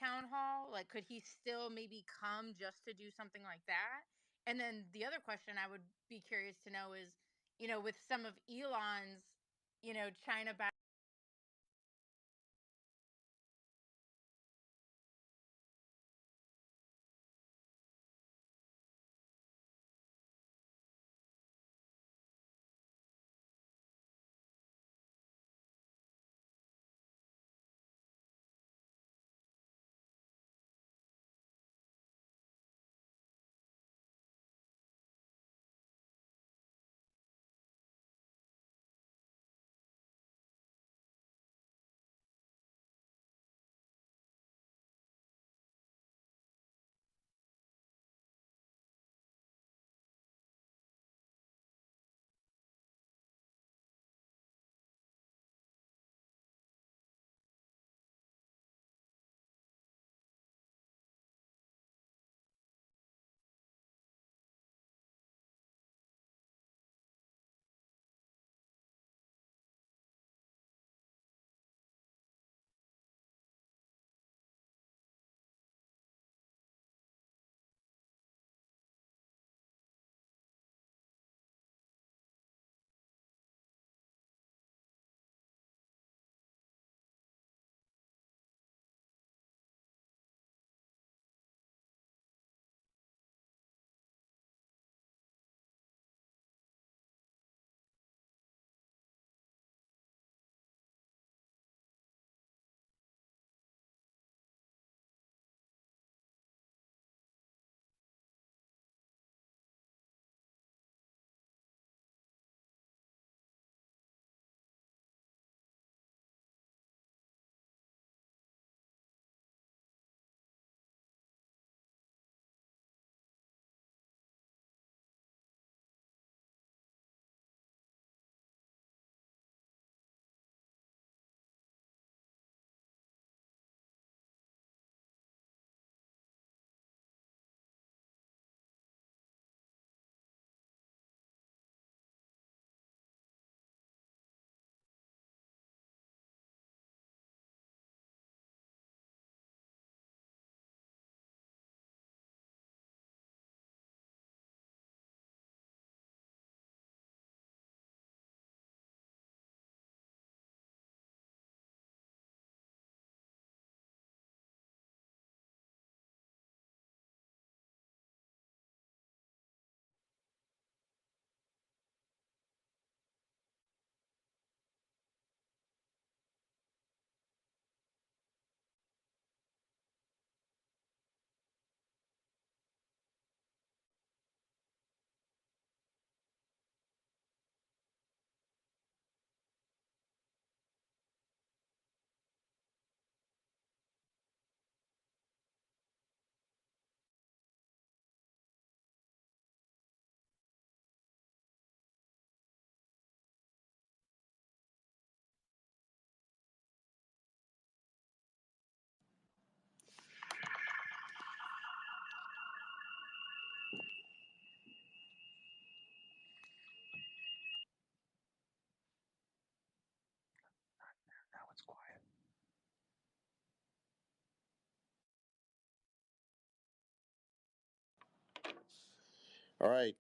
town hall? Like, could he still maybe come just to do something like that? And then the other question I would be curious to know is, with some of Elon's, China back. Now it's quiet. All right.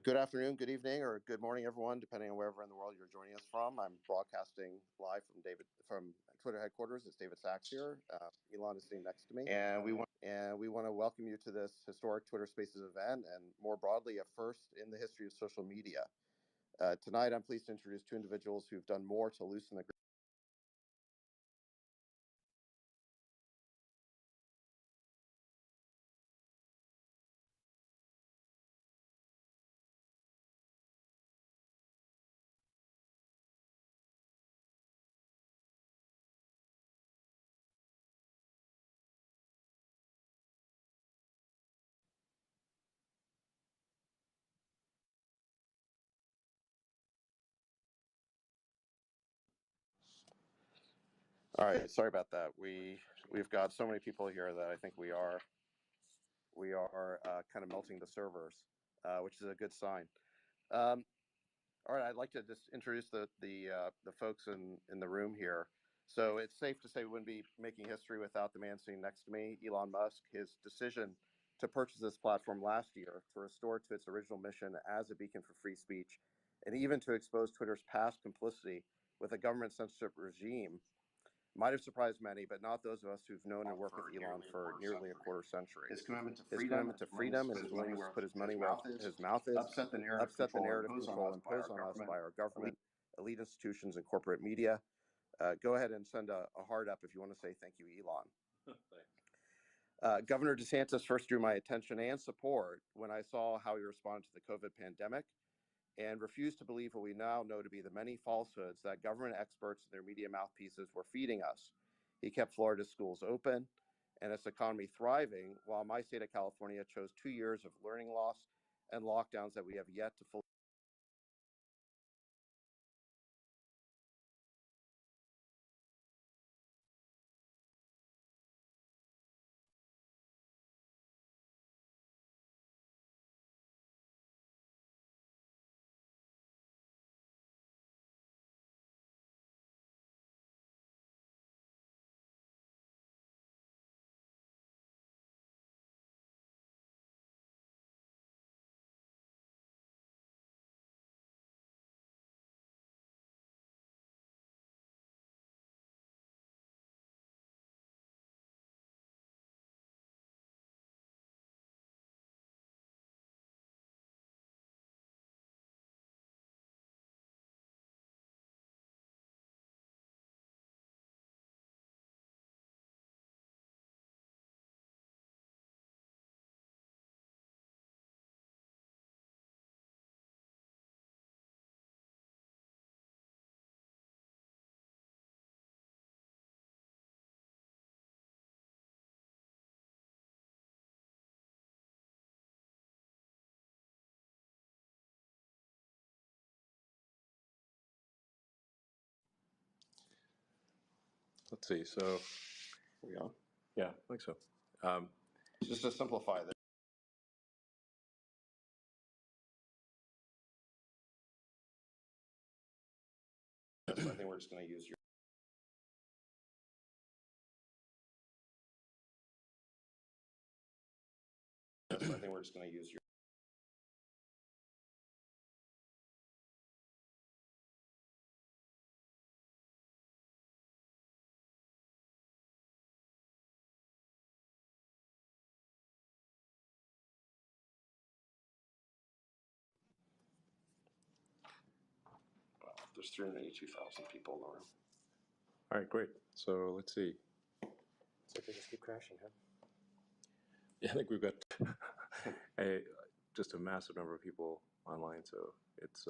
Good afternoon, good evening, or good morning, everyone, depending on wherever in the world you're joining us from. I'm broadcasting live from Twitter headquarters. It's David Sachs here. Elon is sitting next to me, and we want to welcome you to this historic Twitter Spaces event, and more broadly, a first in the history of social media. Tonight, I'm pleased to introduce two individuals who've done more to loosen the. All right, sorry about that. We've got so many people here that I think we are kind of melting the servers, which is a good sign. All right, I'd like to just introduce the folks in the room here. So it's safe to say we wouldn't be making history without the man sitting next to me, Elon Musk. His decision to purchase this platform last year to restore it to its original mission as a beacon for free speech, and even to expose Twitter's past complicity with a government censorship regime might have surprised many, but not those of us who've known and worked with Elon for nearly a quarter century. His commitment to His freedom commitment and to his willingness freedom to and put his his money willingness to where put his money his where mouth is his mouth is upset the narrative upset the control narrative imposed on control us by imposed our on us government, by our government, elite. elite institutions, and corporate media. Go ahead and send a heart up if you want to say thank you, Elon. Governor DeSantis first drew my attention and support when I saw how he responded to the COVID pandemic and refused to believe what we now know to be the many falsehoods that government experts and their media mouthpieces were feeding us. He kept Florida's schools open and its economy thriving, while my state of California chose 2 years of learning loss and lockdowns that we have yet to fully. Let's see. So, We on? yeah, I think so. Just to simplify this. I think we're just going to use your. I think we're just going to use your. There's 382,000 people in the room. All right, great. So let's see. So they just keep crashing, huh? Yeah, I think we've got just a massive number of people online, so it's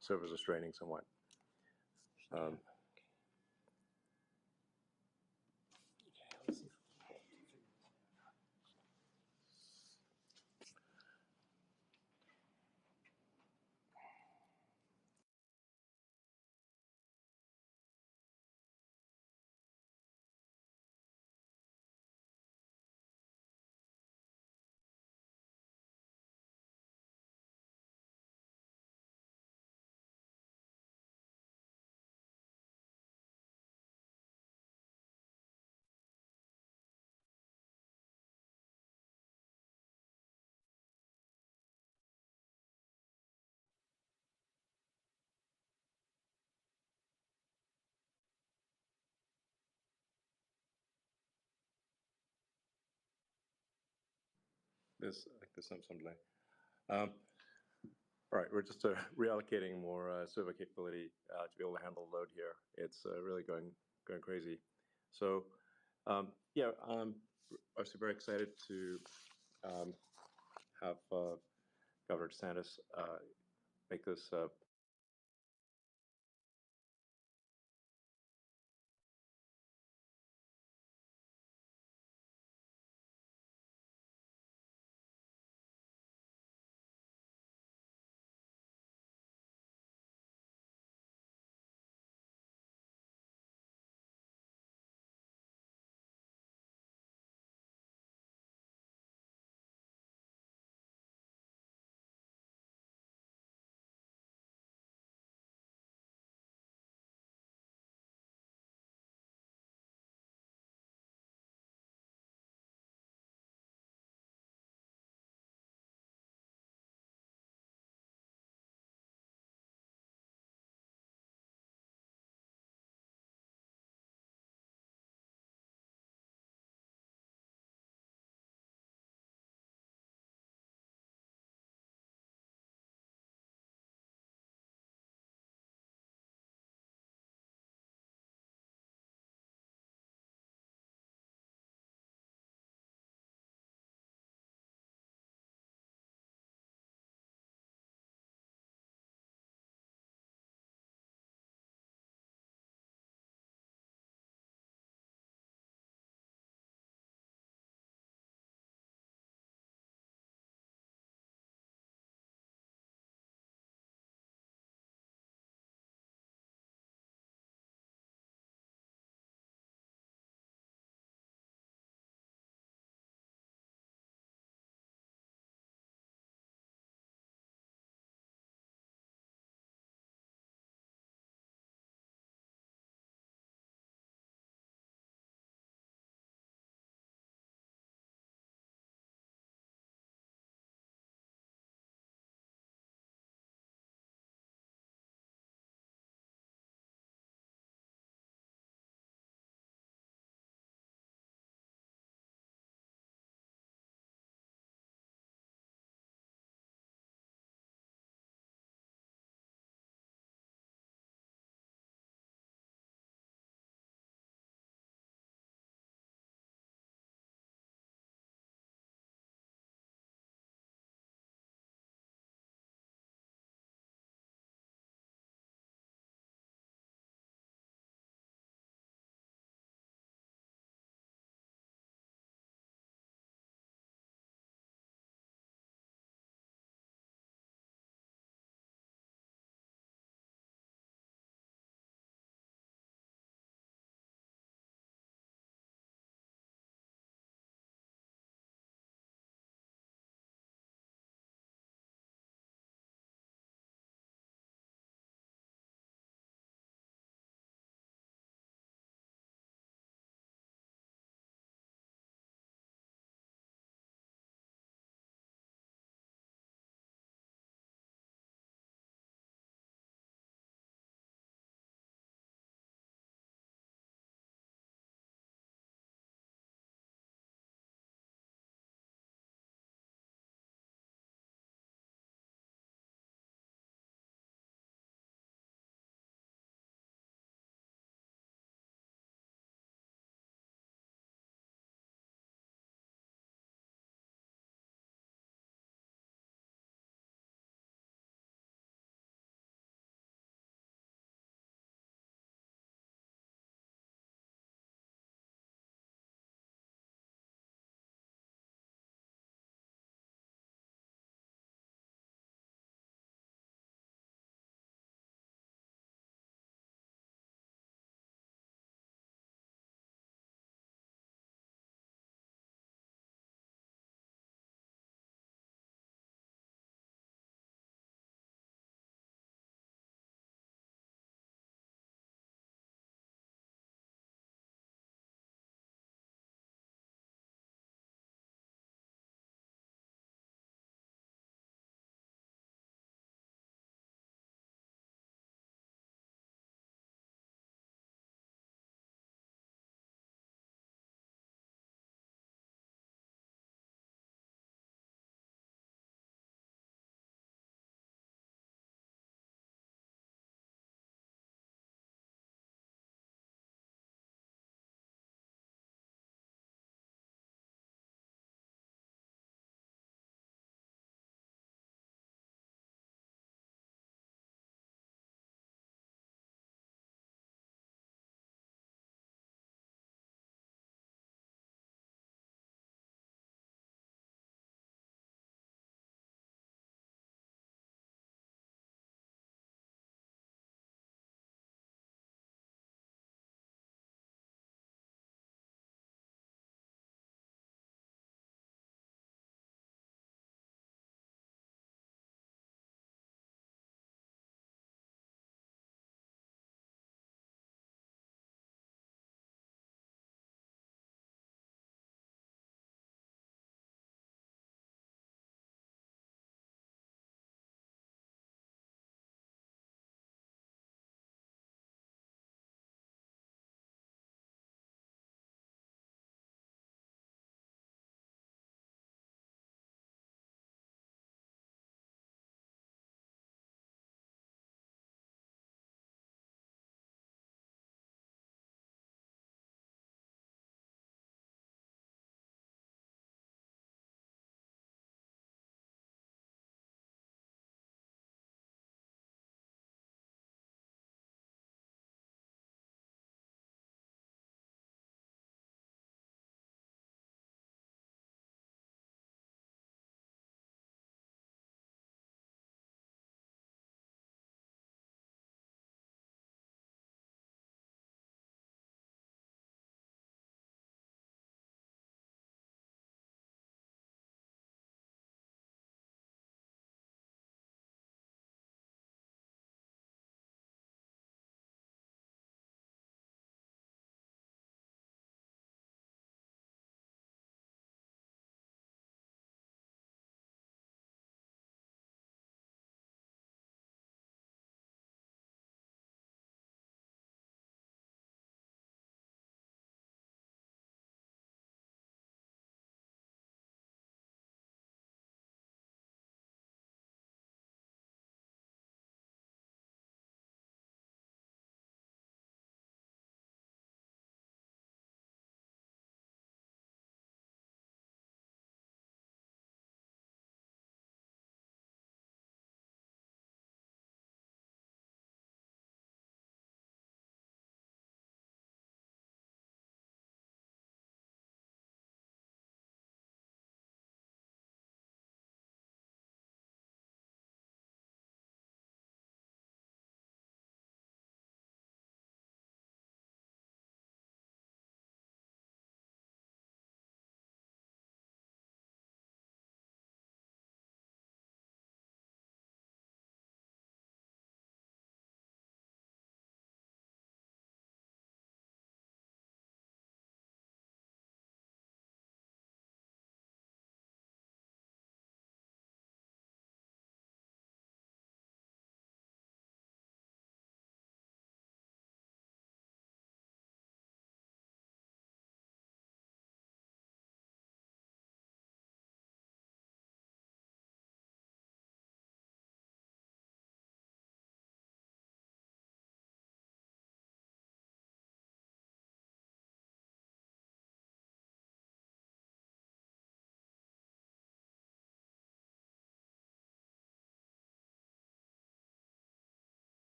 servers are straining somewhat. There's some delay. All right, we're just reallocating more server capability to be able to handle the load here. It's really going crazy. So yeah, I'm obviously very excited to have Governor DeSantis make this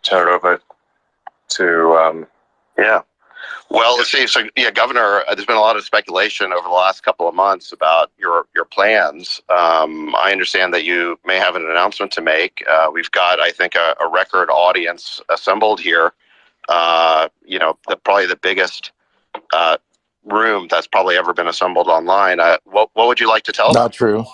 turn it over to Yeah. Well, let's see. So, yeah, Governor, there's been a lot of speculation over the last couple of months about your plans. I understand that you may have an announcement to make. We've got, I think, a record audience assembled here. Probably the biggest room that's probably ever been assembled online. What would you like to tell them? Not true.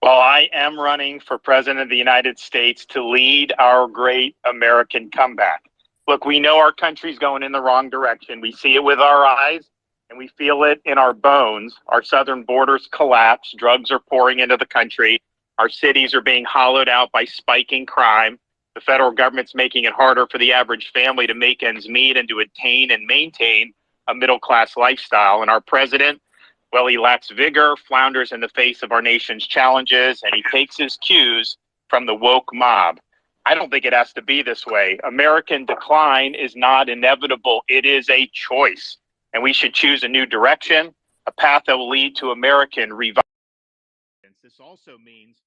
Well, I am running for president of the United States to lead our great American comeback. Look, we know our country's going in the wrong direction. We see it with our eyes and we feel it in our bones. Our southern borders collapse. Drugs are pouring into the country. Our cities are being hollowed out by spiking crime. The federal government's making it harder for the average family to make ends meet and to attain and maintain a middle-class lifestyle. And our president, well, he lacks vigor, flounders in the face of our nation's challenges, and he takes his cues from the woke mob. I don't think it has to be this way. American decline is not inevitable. It is a choice, and we should choose a new direction, a path that will lead to American revival. This also means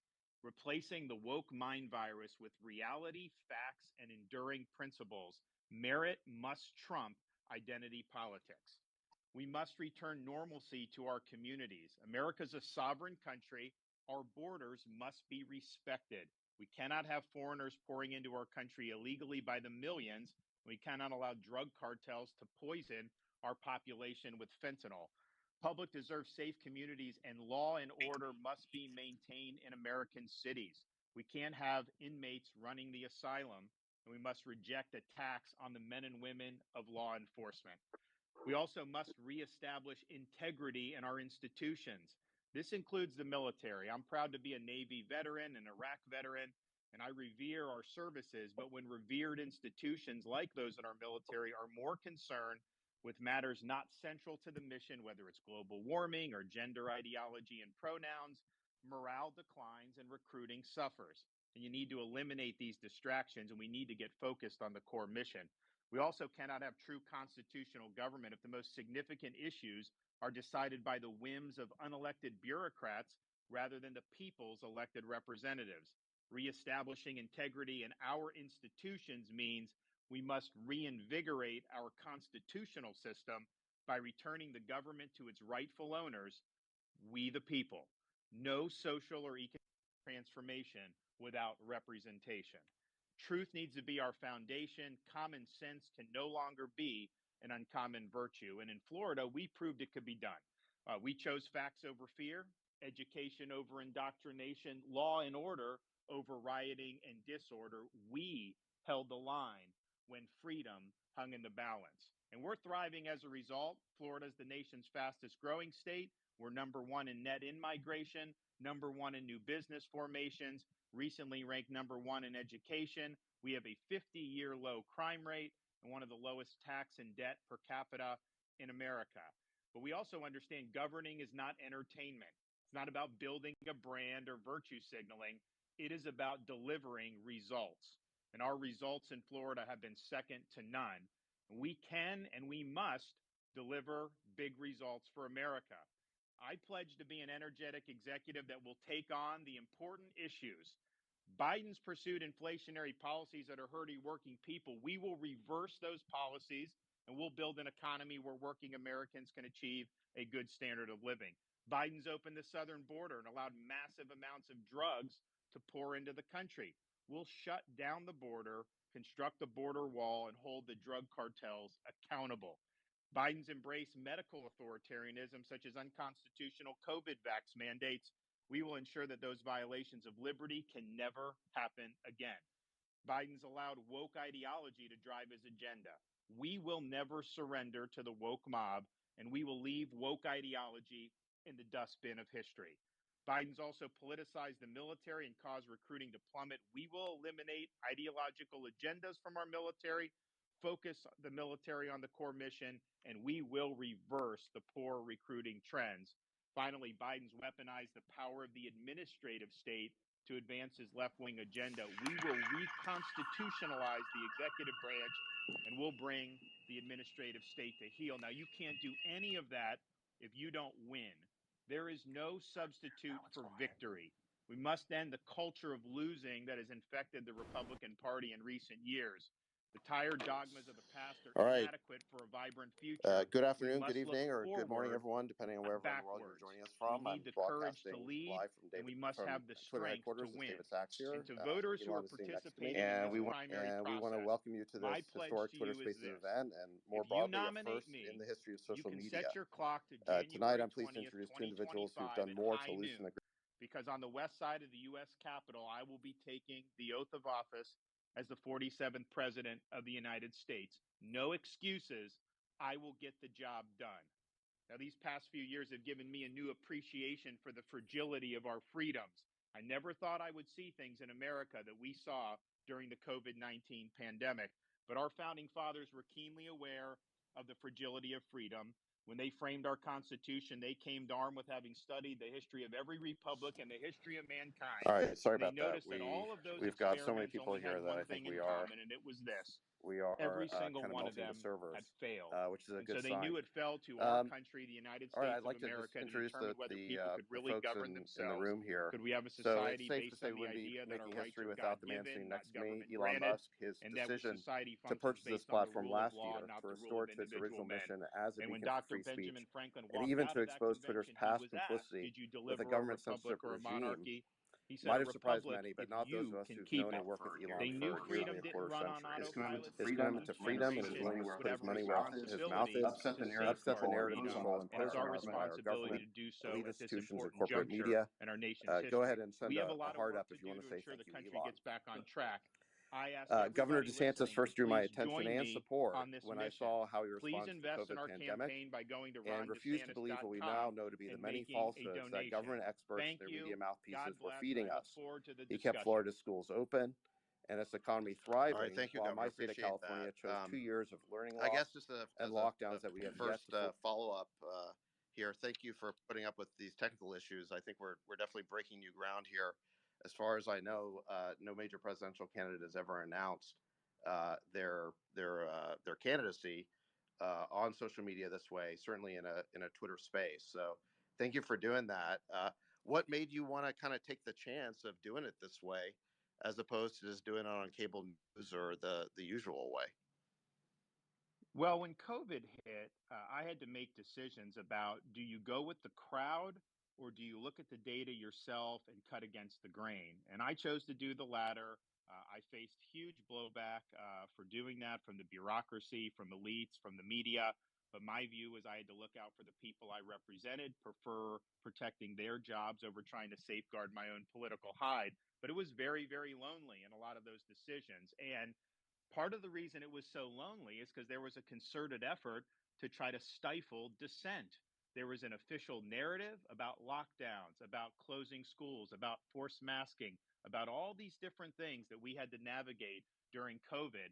replacing the woke mind virus with reality, facts, and enduring principles. Merit must trump identity politics. We must return normalcy to our communities. America's a sovereign country. Our borders must be respected. We cannot have foreigners pouring into our country illegally by the millions. We cannot allow drug cartels to poison our population with fentanyl. Public deserves safe communities, and law and order must be maintained in American cities. We can't have inmates running the asylum, and we must reject attacks on the men and women of law enforcement. We also must reestablish integrity in our institutions. This includes the military. I'm proud to be a Navy veteran, an Iraq veteran, and I revere our services. But when revered institutions like those in our military are more concerned with matters not central to the mission, whether it's global warming or gender ideology and pronouns, morale declines and recruiting suffers. And you need to eliminate these distractions, and we need to get focused on the core mission. We also cannot have true constitutional government if the most significant issues are decided by the whims of unelected bureaucrats rather than the people's elected representatives. Reestablishing integrity in our institutions means we must reinvigorate our constitutional system by returning the government to its rightful owners, we the people. No social or economic transformation without representation. Truth needs to be our foundation. Common sense can no longer be an uncommon virtue. And in Florida, we proved it could be done. We chose facts over fear, education over indoctrination, law and order over rioting and disorder. We held the line when freedom hung in the balance. And we're thriving as a result. Florida is the nation's fastest growing state. We're number one in net in migration, number one in new business formations, recently ranked number one in education. We have a 50-year low crime rate and one of the lowest tax and debt per capita in America. But we also understand governing is not entertainment. It's not about building a brand or virtue signaling. It is about delivering results. And our results in Florida have been second to none. We can and we must deliver big results for America. I pledge to be an energetic executive that will take on the important issues. Biden's pursued inflationary policies that are hurting working people. We will reverse those policies and we'll build an economy where working Americans can achieve a good standard of living. Biden's opened the southern border and allowed massive amounts of drugs to pour into the country. We'll shut down the border, construct a border wall, and hold the drug cartels accountable. Biden's embraced medical authoritarianism, such as unconstitutional COVID vax mandates. We will ensure that those violations of liberty can never happen again. Biden's allowed woke ideology to drive his agenda. We will never surrender to the woke mob, and we will leave woke ideology in the dustbin of history. Biden's also politicized the military and caused recruiting to plummet. We will eliminate ideological agendas from our military, focus the military on the core mission, and we will reverse the poor recruiting trends. Finally, Biden's weaponized the power of the administrative state to advance his left-wing agenda. We will reconstitutionalize the executive branch, and we'll bring the administrative state to heel. Now, you can't do any of that if you don't win. There is no substitute for victory. We must end the culture of losing that has infected the Republican Party in recent years. The tired dogmas of the past are All right. inadequate for a vibrant future. Good We afternoon, must good evening, look or good morning, forward, everyone, depending on not wherever in the world you're backwards. joining us We from. need I'm the courage to broadcasting lead, live from and we must from have the Twitter strength to headquarters. It's win. David Sachs here. And to voters who are Elon is sitting next to me, participating in and this primary we process, want to welcome you to my this pledge historic to Twitter you is Spaces this: event, and more if you broadly, a nominate first me, in the history of you social can media. set your clock to Tonight, January I'm pleased to 20th, introduce two individuals who've 2025 done at more high to noon, loosen the. because on the west side of the U.S. Capitol, I will be taking the oath of office as the 47th President of the United States. No excuses. I will get the job done. Now, these past few years have given me a new appreciation for the fragility of our freedoms. I never thought I would see things in America that we saw during the COVID-19 pandemic, but our founding fathers were keenly aware of the fragility of freedom. When they framed our Constitution, they came armed with having studied the history of every republic and the history of mankind. All right, sorry And they about that. noticed that all of those We've got so many experiments people only here had that I one think thing in common, and it was this: we are every single kind of one of melting the them servers, had failed. which is a And good so they sign. knew it fell to our country, the United All right, States I'd of like to just America, to introduce determine whether people could the really folks govern in the themselves. room here. Could we have a So it's society safe to based say on we the wouldn't be idea that our making rights history are without the man God-given, sitting not next to me, government Elon granted, Musk. His and that decision society to functions purchase this based on the platform rule of last law, year not to the rule restore of it to its individual original men. mission as a And when beacon for Dr. free speech, Benjamin Franklin and walked even out to of that expose Twitter's convention, he past was asked, complicity did you with a deliver a government-censored republic or a regime, monarchy? He said, might a have surprised republic many, if but not those of you us can who've keep known it. and worked with They Elon knew for nearly freedom a didn't quarter run on century. autopilot. His The commitment next to freedom and his generation willingness to put would his have a money where his mouth responsibility is, to upset the safeguard narrative freedom, control and it's imposed our on us by our responsibility government, to do so elite at this institutions, and important corporate juncture media. in our nation's Go ahead history. and send We have a a lot of heart work up to if you do want to to say ensure thank the you, country Elon. gets back on track. I ask Governor everybody DeSantis listening first to drew my please attention join and me support on this when I mission. saw how he Please responded to the invest in COVID our pandemic campaign by going to and refused to believe what we now rondesantis.com know to be the and many making a falsehoods that donation. government experts and Thank their you. media mouthpieces God were bless, and feeding I look us. forward to the He kept discussion. Florida's schools open and its economy thriving, All right, thank you, while Governor. my state of Appreciate California that. chose 2 years of learning I guess loss uh, and as lockdowns that we have yet first to follow up here. Thank you for putting up with these technical issues. I think we're definitely breaking new ground here. As far as I know, no major presidential candidate has ever announced their candidacy on social media this way. Certainly in a Twitter space. So thank you for doing that. What made you want to kind of take the chance of doing it this way, as opposed to just doing it on cable news or the usual way? Well, when COVID hit, I had to make decisions about, do you go with the crowd or do you look at the data yourself and cut against the grain? And I chose to do the latter. I faced huge blowback for doing that from the bureaucracy, from elites, from the media. But my view was I had to look out for the people I represented, prefer protecting their jobs over trying to safeguard my own political hide. But it was very, very lonely in a lot of those decisions. And part of the reason it was so lonely is because there was a concerted effort to try to stifle dissent. There was an official narrative about lockdowns, about closing schools, about forced masking, about all these different things that we had to navigate during COVID.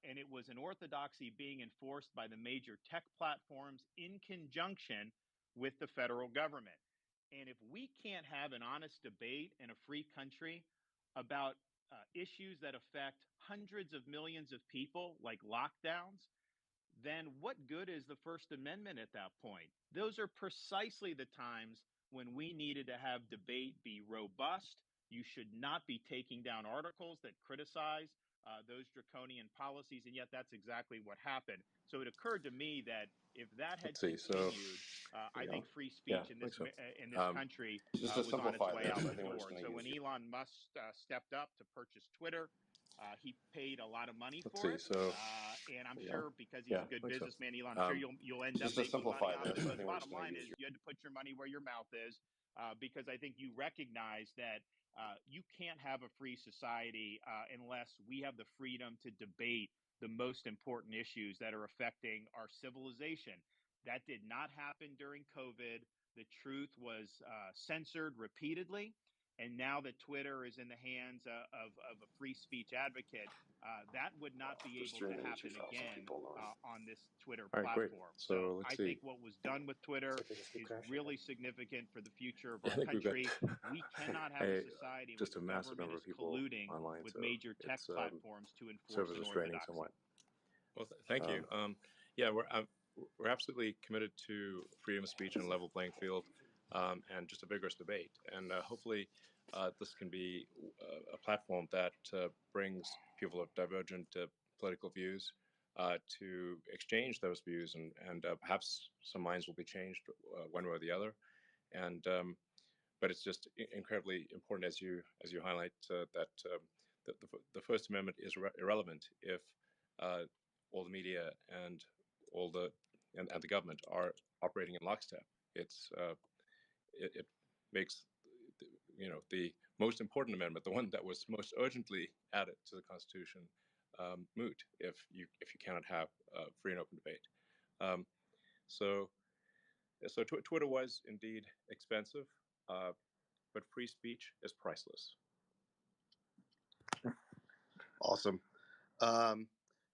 And it was an orthodoxy being enforced by the major tech platforms in conjunction with the federal government. And if we can't have an honest debate in a free country about issues that affect hundreds of millions of people, like lockdowns, then what good is the First Amendment at that point? Those are precisely the times when we needed to have debate be robust. You should not be taking down articles that criticize those draconian policies, and yet that's exactly what happened. So it occurred to me that if that had continued, I think free speech in this country Just to was on its simplify way this, out I the think we're just door. going So to when use you. Elon Musk stepped up to purchase Twitter, he paid a lot of money for it, and I'm sure because he's a good businessman, Elon, I'm sure you'll end up Just to making money simplify on it. this, I But the think we're bottom just going to line use is you. you had to put your money where your mouth is, because I think you recognize that you can't have a free society unless we have the freedom to debate the most important issues that are affecting our civilization. That did not happen during COVID. The truth was censored repeatedly. And now that Twitter is in the hands of a free speech advocate, that would not be able to happen again on this Twitter platform. So I think what was done with Twitter is really significant for the future of our country. We cannot have a society where the government is colluding with major tech platforms to enforce an orthodoxy. Well, thank you. Yeah, we're absolutely committed to freedom of speech and a level playing field. and just a vigorous debate. And hopefully, this can be a platform that brings people of divergent political views to exchange those views, and perhaps some minds will be changed one way or the other. And but it's just incredibly important, as you highlight, that the First Amendment is irrelevant if all the media and all the and the government are operating in lockstep. It makes the most important amendment, the one that was most urgently added to the Constitution, moot if you cannot have free and open debate. Um, so Twitter was indeed expensive, but free speech is priceless. Awesome.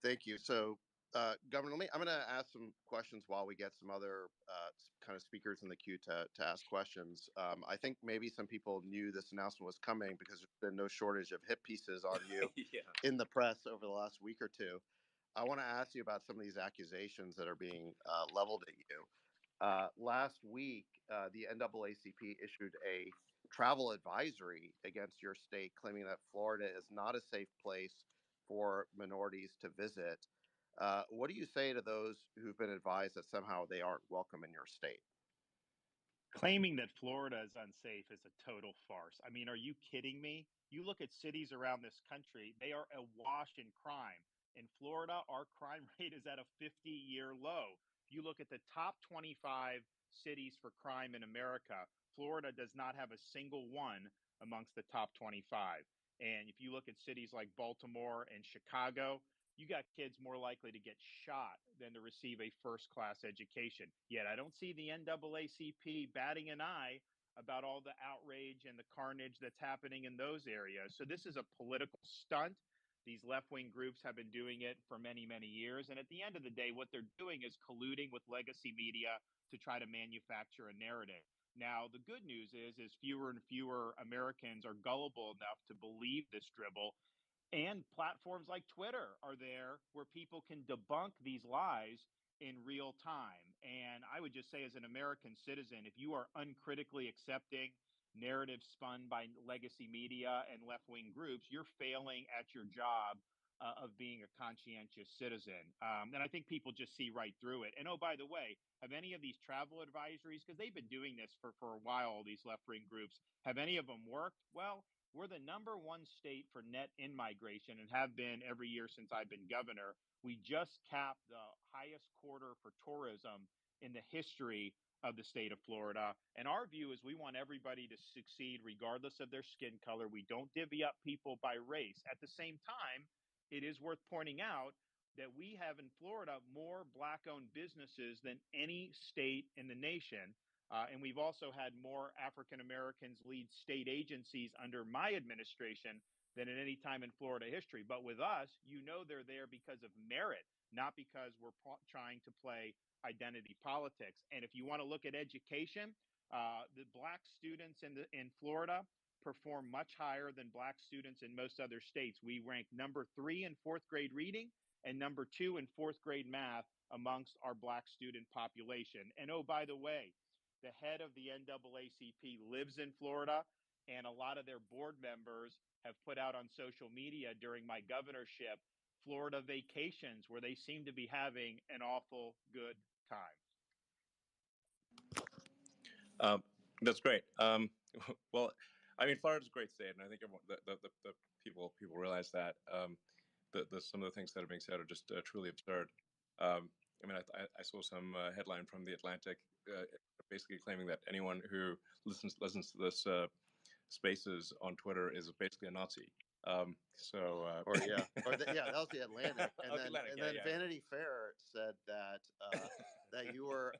Thank you. So, Governor, I'm going to ask some questions while we get some other kind of speakers in the queue to ask questions. I think maybe some people knew this announcement was coming because there's been no shortage of hit pieces on you Yeah. in the press over the last week or two. I want to ask you about some of these accusations that are being leveled at you. Last week, the NAACP issued a travel advisory against your state, claiming that Florida is not a safe place for minorities to visit. What do you say to those who've been advised that somehow they aren't welcome in your state? Claiming that Florida is unsafe is a total farce. I mean, are you kidding me? You look at cities around this country, they are awash in crime. In Florida, our crime rate is at a 50-year low. If you look at the top 25 cities for crime in America, Florida does not have a single one amongst the top 25. And if you look at cities like Baltimore and Chicago, you got kids more likely to get shot than to receive a first class education. Yet I don't see the NAACP batting an eye about all the outrage and the carnage that's happening in those areas. So this is a political stunt. These left wing groups have been doing it for many, many years. And at the end of the day, what they're doing is colluding with legacy media to try to manufacture a narrative. Now, the good news is fewer and fewer Americans are gullible enough to believe this dribble, and platforms like Twitter are there where people can debunk these lies in real time. And I would just say, as an American citizen, if you are uncritically accepting narratives spun by legacy media and left wing groups, you're failing at your job of being a conscientious citizen. And I think people just see right through it. And oh, by the way, have any of these travel advisories, because they've been doing this for a while, all these left wing groups, have any of them worked? Well, we're the #1 state for net in migration and have been every year since I've been governor. We just capped the highest quarter for tourism in the history of the state of Florida. And our view is we want everybody to succeed regardless of their skin color. We don't divvy up people by race. At the same time, it is worth pointing out that we have in Florida more Black owned businesses than any state in the nation. And we've also had more African Americans lead state agencies under my administration than at any time in Florida history. But with us, they're there because of merit, not because we're trying to play identity politics. And if you want to look at education, the Black students in Florida perform much higher than Black students in most other states. We rank #3 in fourth grade reading and #2 in fourth grade math amongst our Black student population. And oh, by the way, the head of the NAACP lives in Florida, and a lot of their board members have put out on social media during my governorship Florida vacations where they seem to be having an awful good time. That's great. Well, I mean, Florida's a great state, and I think the people realize that. Some of the things that are being said are just truly absurd. I mean, I saw some headline from the Atlantic, basically claiming that anyone who listens to this Spaces on Twitter is basically a Nazi. That was the Atlantic, and oh, then Atlantic, and yeah, then yeah. Vanity Fair said that that you were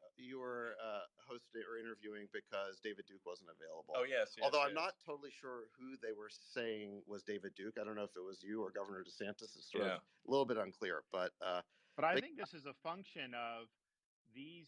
hosting or interviewing because David Duke wasn't available. Oh yes, yes. Although I'm yes. not totally sure who they were saying was David Duke. I don't know if it was you or Governor DeSantis. It's sort of a little bit unclear, but I think this is a function of the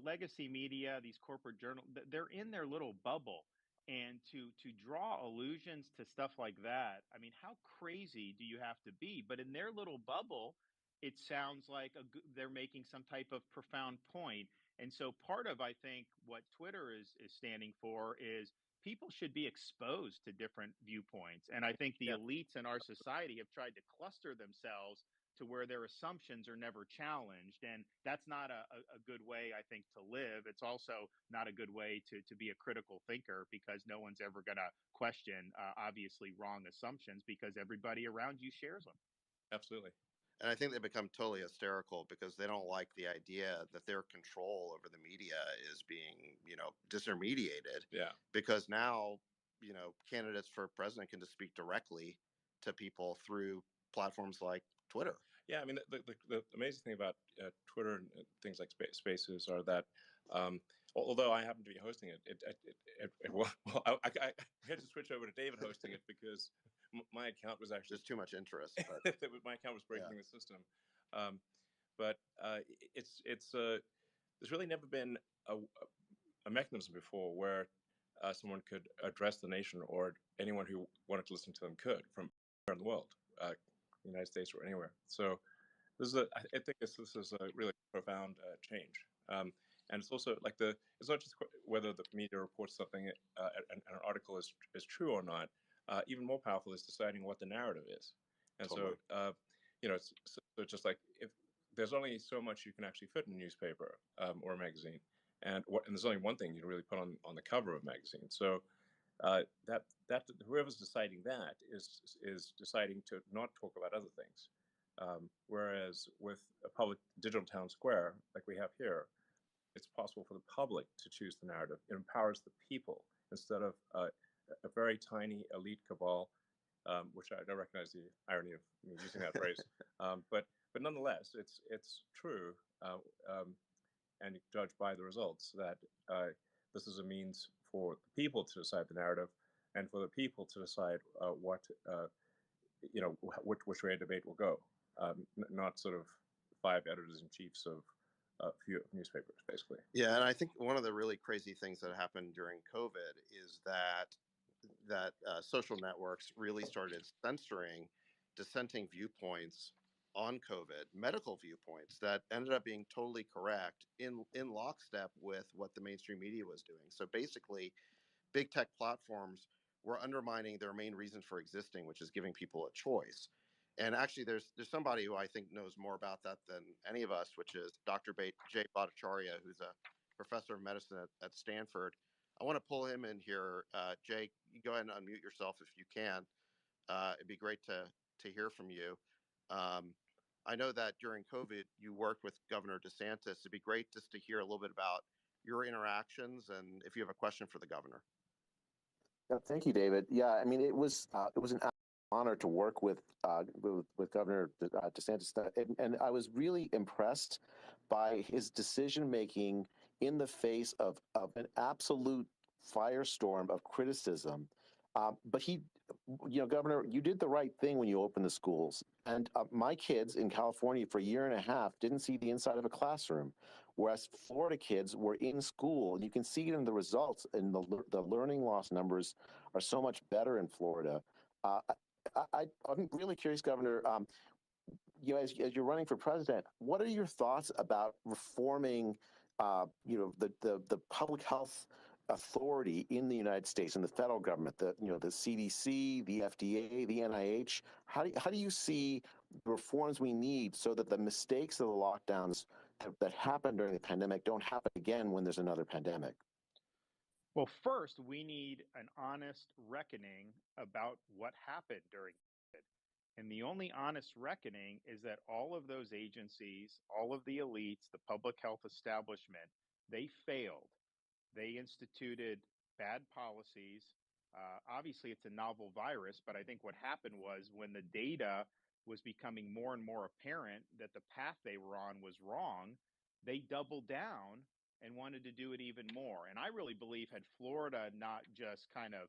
legacy media, these corporate journals. They're in their little bubble, and to draw allusions to stuff like that, I mean, how crazy do you have to be? But in their little bubble, it sounds like they're making some type of profound point. And so part of, I think, what Twitter is standing for is people should be exposed to different viewpoints. And I think the Yeah, elites in our society have tried to cluster themselves to where their assumptions are never challenged. And that's not a good way, I think, to live. It's also not a good way to be a critical thinker, because no one's ever going to question obviously wrong assumptions, because everybody around you shares them. Absolutely. and I think they become totally hysterical because they don't like the idea that their control over the media is being, disintermediated. Yeah. Because now, candidates for president can just speak directly to people through platforms like Twitter. Yeah, I mean, the amazing thing about Twitter and things like Spaces are that, although I happen to be hosting it, well, I had to switch over to David hosting it because my account was actually There's too much interest, but my account was yeah. breaking the system. Um, but it's there's really never been a, a mechanism before where someone could address the nation, or anyone who wanted to listen to them could, from anywhere in the world, United States or anywhere. So I think this is a really profound change. And it's also like it's not just whether the media reports something, and an article is true or not. Even more powerful is deciding what the narrative is. And Totally. so, so it's just like, if there's only so much you can actually fit in a newspaper, or a magazine, and there's only one thing you can really put on the cover of a magazine. So that whoever's deciding that is deciding to not talk about other things. Whereas with a public digital town square like we have here, it's possible for the public to choose the narrative. It empowers the people instead of a very tiny elite cabal, which I don't recognize the irony of me using that phrase. But nonetheless, it's true, and you can judge by the results that this is a means for the people to decide the narrative, and for the people to decide what which way a debate will go, not sort of five editors in chiefs of a few newspapers, basically. Yeah, and I think one of the really crazy things that happened during COVID is that social networks really started censoring dissenting viewpoints on COVID, medical viewpoints that ended up being totally correct in lockstep with what the mainstream media was doing. So basically, big tech platforms were undermining their main reason for existing, which is giving people a choice. And actually, there's somebody who I think knows more about that than any of us, which is Dr. Jay Bhattacharya, who's a professor of medicine at Stanford. I want to pull him in here. Jay, you go ahead and unmute yourself if you can. It'd be great to hear from you. I know that during COVID, you worked with Governor DeSantis. It'd be great just to hear a little bit about your interactions and if you have a question for the governor. Yeah, thank you, David. Yeah, I mean, it was an honor to work with Governor DeSantis, and I was really impressed by his decision making in the face of an absolute firestorm of criticism. But Governor, you did the right thing when you opened the schools. And my kids in California for a year and a half didn't see the inside of a classroom, whereas Florida kids were in school. And you can see it in the results, and the learning loss numbers are so much better in Florida. Uh, I'm really curious, Governor. As you're running for president, what are your thoughts about reforming, the public health authority in the United States and the federal government, the CDC, the FDA, the NIH? How do you see the reforms we need so that the mistakes of the lockdowns that happened during the pandemic don't happen again when there's another pandemic? Well, first, we need an honest reckoning about what happened during COVID. And the only honest reckoning is that all of those agencies, all of the elites, the public health establishment, they failed. They instituted bad policies. Obviously, it's a novel virus, but I think what happened was, when the data was becoming more and more apparent that the path they were on was wrong, they doubled down and wanted to do it even more. And I really believe, had Florida not just kind of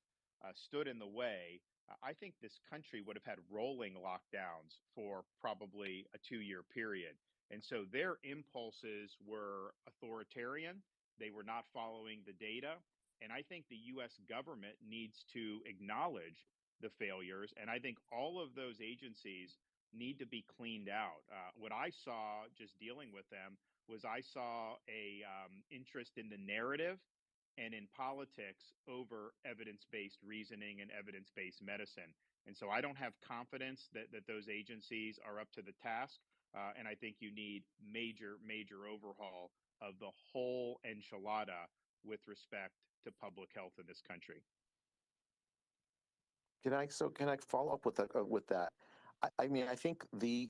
stood in the way, I think this country would have had rolling lockdowns for probably a 2-year period. And so their impulses were authoritarian. They were not following the data. And I think the US government needs to acknowledge the failures. And I think all of those agencies need to be cleaned out. What I saw just dealing with them was I saw a interest in the narrative and in politics over evidence-based reasoning and evidence-based medicine. And so I don't have confidence that those agencies are up to the task. And I think you need major overhaul of the whole enchilada with respect to public health in this country. Can I follow up with that? I mean, I think the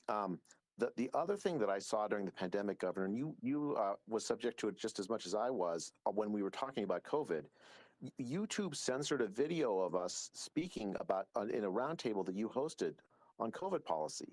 other thing that I saw during the pandemic, Governor, and you was subject to it just as much as I was when we were talking about COVID. YouTube censored a video of us speaking about in a roundtable that you hosted on COVID policy.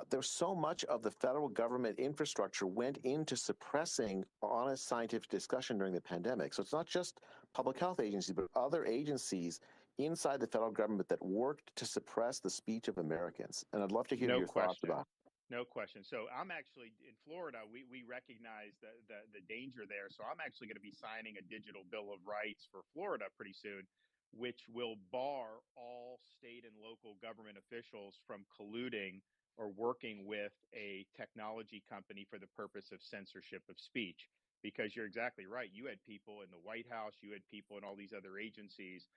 There's so much of the federal government infrastructure went into suppressing honest scientific discussion during the pandemic. So it's not just public health agencies, but other agencies inside the federal government that worked to suppress the speech of Americans. And I'd love to hear No your thoughts question. about it. No question. So I'm actually in Florida. We recognize the danger there. So I'm actually going to be signing a digital bill of rights for Florida pretty soon, which will bar all state and local government officials from colluding or working with a technology company for the purpose of censorship of speech. Because you're exactly right. You had people in the White House, you had people in all these other agencies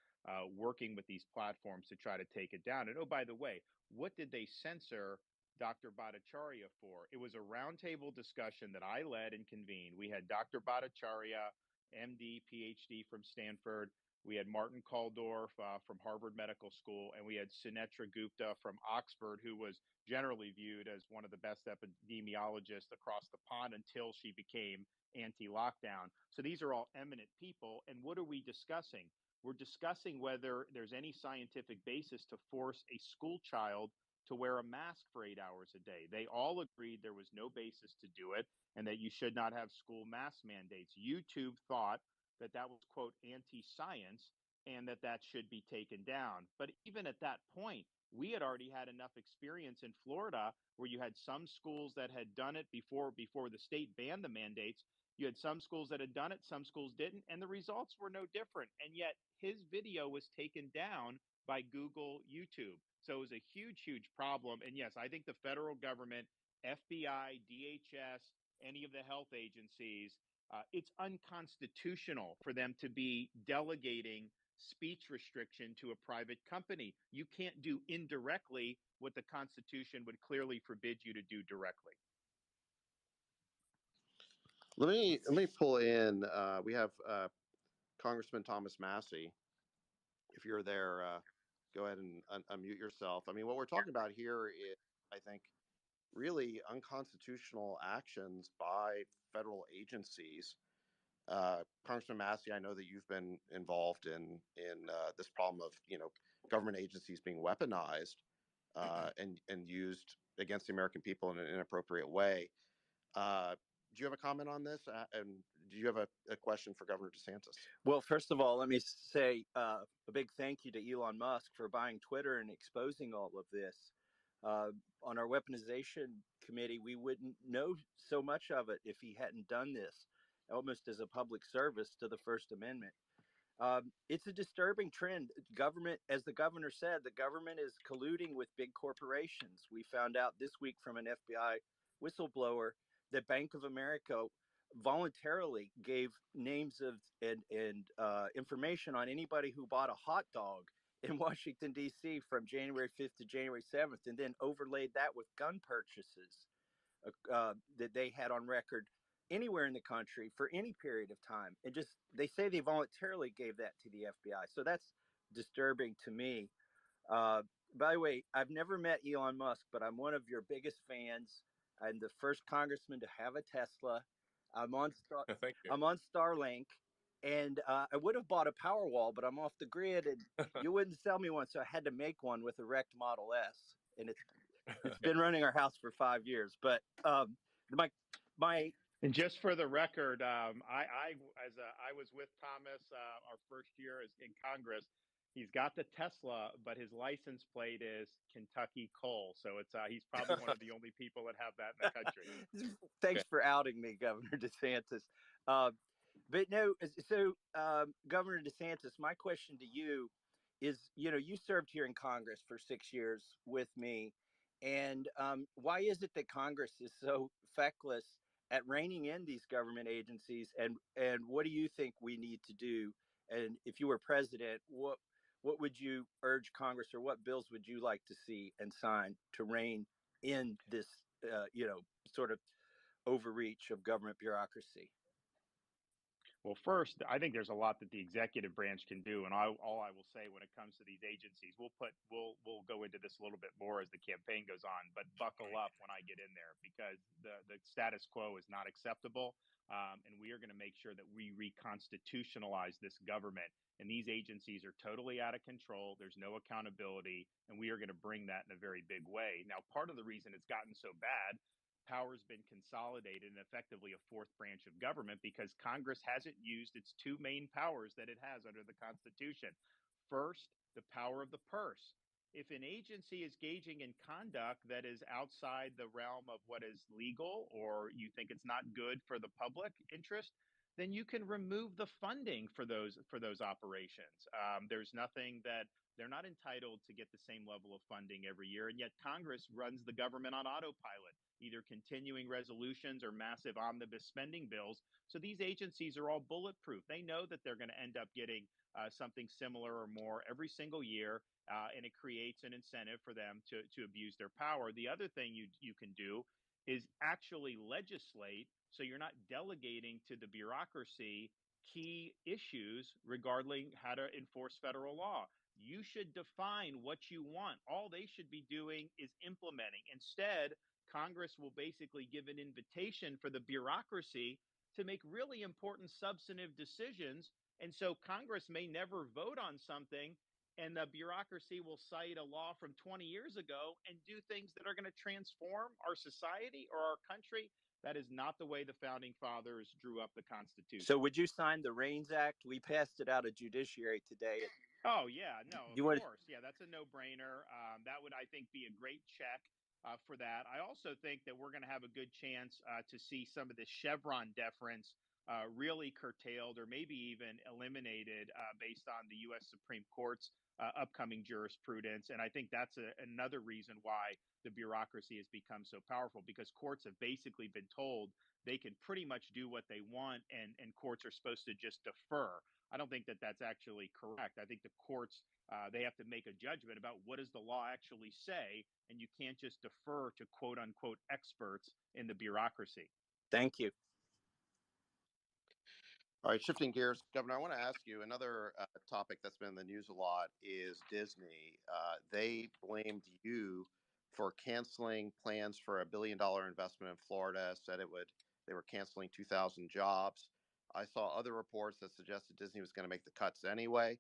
working with these platforms to try to take it down. And oh, by the way, what did they censor Dr. Bhattacharya for? It was a roundtable discussion that I led and convened. We had Dr. Bhattacharya, MD, PhD from Stanford. We had Martin Kulldorff from Harvard Medical School, and we had Sunetra Gupta from Oxford, who was generally viewed as one of the best epidemiologists across the pond until she became anti-lockdown. So these are all eminent people. And what are we discussing? We're discussing whether there's any scientific basis to force a school child to wear a mask for 8 hours a day. They all agreed there was no basis to do it and that you should not have school mask mandates. YouTube thought that was, quote, anti-science and that should be taken down. But even at that point, we had already had enough experience in Florida where you had some schools that had done it before the state banned the mandates. You had some schools that had done it, some schools didn't, and the results were no different. And yet his video was taken down by Google YouTube. So it was a huge problem. And yes, I think the federal government, FBI, DHS, any of the health agencies, it's unconstitutional for them to be delegating speech restriction to a private company. You can't do indirectly what the Constitution would clearly forbid you to do directly. Let me pull in. We have Congressman Thomas Massey. If you're there, go ahead and unmute yourself. I mean, what we're talking about here is, I think, really unconstitutional actions by federal agencies. Congressman Massey, I know that you've been involved in this problem of government agencies being weaponized and used against the American people in an inappropriate way. Do you have a comment on this? And do you have a question for Governor DeSantis? Well, first of all, let me say a big thank you to Elon Musk for buying Twitter and exposing all of this. On our weaponization committee, we wouldn't know so much of it if he hadn't done this, almost as a public service to the First Amendment. It's a disturbing trend. Government, as the governor said, the government is colluding with big corporations. We found out this week from an FBI whistleblower that Bank of America voluntarily gave names of and information on anybody who bought a hot dog in Washington, D.C. from January 5th to January 7th, and then overlaid that with gun purchases that they had on record anywhere in the country for any period of time. And just, they say they voluntarily gave that to the FBI. So that's disturbing to me. Uh, by the way, I've never met Elon Musk, but I'm one of your biggest fans. I'm the first congressman to have a Tesla. Thank you. I'm on Starlink, and I would have bought a Powerwall, but I'm off the grid, and you wouldn't sell me one, so I had to make one with a wrecked Model S, and it's been running our house for 5 years. But my And just for the record, I was with Thomas our first year in Congress. He's got the Tesla, but his license plate is Kentucky Coal. So it's he's probably one of the only people that have that in the country. Thanks for outing me, Governor DeSantis. But no, so Governor DeSantis, my question to you is, you served here in Congress for 6 years with me, and why is it that Congress is so feckless at reining in these government agencies, and what do you think we need to do? And if you were president, what would you urge Congress, or what bills would you like to see and sign to rein in this, sort of overreach of government bureaucracy? Well, first, I think there's a lot that the executive branch can do, and all I will say when it comes to these agencies, we'll go into this a little bit more as the campaign goes on. But buckle up when I get in there, because the status quo is not acceptable, and we are going to make sure that we reconstitutionalize this government. And these agencies are totally out of control. There's no accountability, and we are going to bring that in a very big way. Now, part of the reason it's gotten so bad, power's been consolidated in effectively a fourth branch of government, because Congress hasn't used its two main powers that it has under the Constitution. First, the power of the purse. If an agency is gauging in conduct that is outside the realm of what is legal, or you think it's not good for the public interest, then you can remove the funding for those operations. There's nothing that they're not entitled to get the same level of funding every year, and yet Congress runs the government on autopilot, either continuing resolutions or massive omnibus spending bills. So these agencies are all bulletproof. They know that they're going to end up getting something similar or more every single year, and it creates an incentive for them to abuse their power. The other thing you can do is actually legislate, so you're not delegating to the bureaucracy key issues regarding how to enforce federal law. You should define what you want. All they should be doing is implementing. Instead, Congress will basically give an invitation for the bureaucracy to make really important substantive decisions. And so Congress may never vote on something, and the bureaucracy will cite a law from 20 years ago and do things that are going to transform our society or our country. That is not the way the founding fathers drew up the So Constitution. would you sign the Reins Act? We passed it out of judiciary today. Oh yeah, no, of You want course, yeah, that's a no-brainer. That would, I think, be a great check for that. I also think that we're going to have a good chance to see some of this Chevron deference really curtailed, or maybe even eliminated, based on the U.S. Supreme Court's upcoming jurisprudence. And I think that's another reason why the bureaucracy has become so powerful, because courts have basically been told they can pretty much do what they want, and courts are supposed to just defer. I don't think that that's actually correct. I think the courts, they have to make a judgment about what does the law actually say, and you can't just defer to quote unquote experts in the bureaucracy. Thank you. All right, shifting gears, Governor, I want to ask you another topic that's been in the news a lot is Disney. They blamed you for canceling plans for $1 billion investment in Florida. Said they were canceling 2,000 jobs. I saw other reports that suggested Disney was going to make the cuts anyway,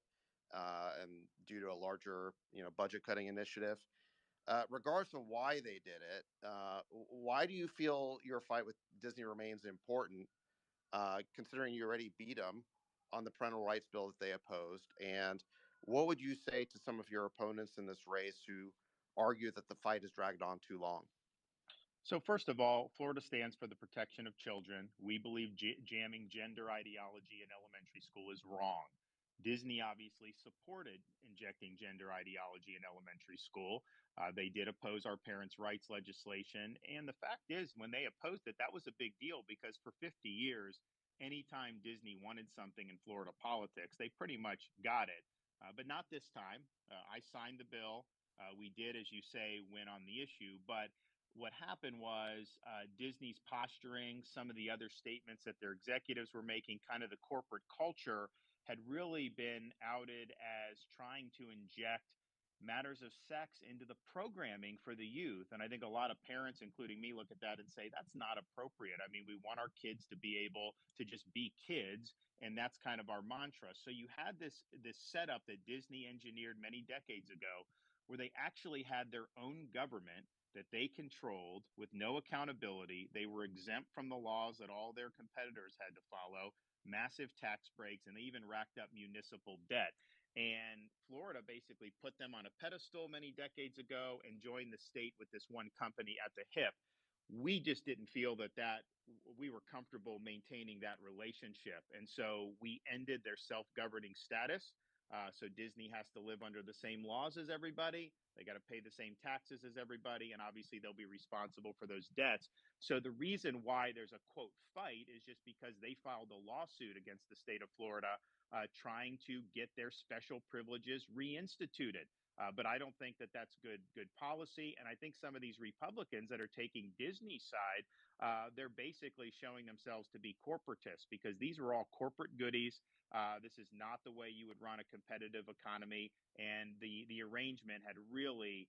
and due to a larger, budget cutting initiative. Regardless of why they did it, why do you feel your fight with Disney remains important, considering you already beat them on the parental rights bill that they opposed? And what would you say to some of your opponents in this race who argue that the fight has dragged on too long? So, first of all, Florida stands for the protection of children. We believe jamming gender ideology in elementary school is wrong. Disney obviously supported injecting gender ideology in elementary school. They did oppose our parents' rights legislation. And the fact is, when they opposed it, that was a big deal, because for 50 years, anytime Disney wanted something in Florida politics, they pretty much got it. But not this time. I signed the bill. We did, as you say, win on the issue. But what happened was, Disney's posturing, some of the other statements that their executives were making, kind of the corporate culture, had really been outed as trying to inject matters of sex into the programming for the youth. And I think a lot of parents, including me, look at that and say, that's not appropriate. I mean, we want our kids to be able to just be kids. And that's kind of our mantra. So you had this setup that Disney engineered many decades ago, where they actually had their own government that they controlled with no accountability. They were exempt from the laws that all their competitors had to follow, massive tax breaks, and they even racked up municipal debt. And Florida basically put them on a pedestal many decades ago and joined the state with this one company at the hip. We just didn't feel that we were comfortable maintaining that relationship. And so we ended their self governing status. So Disney has to live under the same laws as everybody. They got to pay the same taxes as everybody, and obviously they'll be responsible for those debts. So the reason why there's a quote fight is just because they filed a lawsuit against the state of Florida, trying to get their special privileges reinstituted. But I don't think that that's good policy. And I think some of these Republicans that are taking Disney's side, they're basically showing themselves to be corporatists because these are all corporate goodies. This is not the way you would run a competitive economy, and the arrangement had really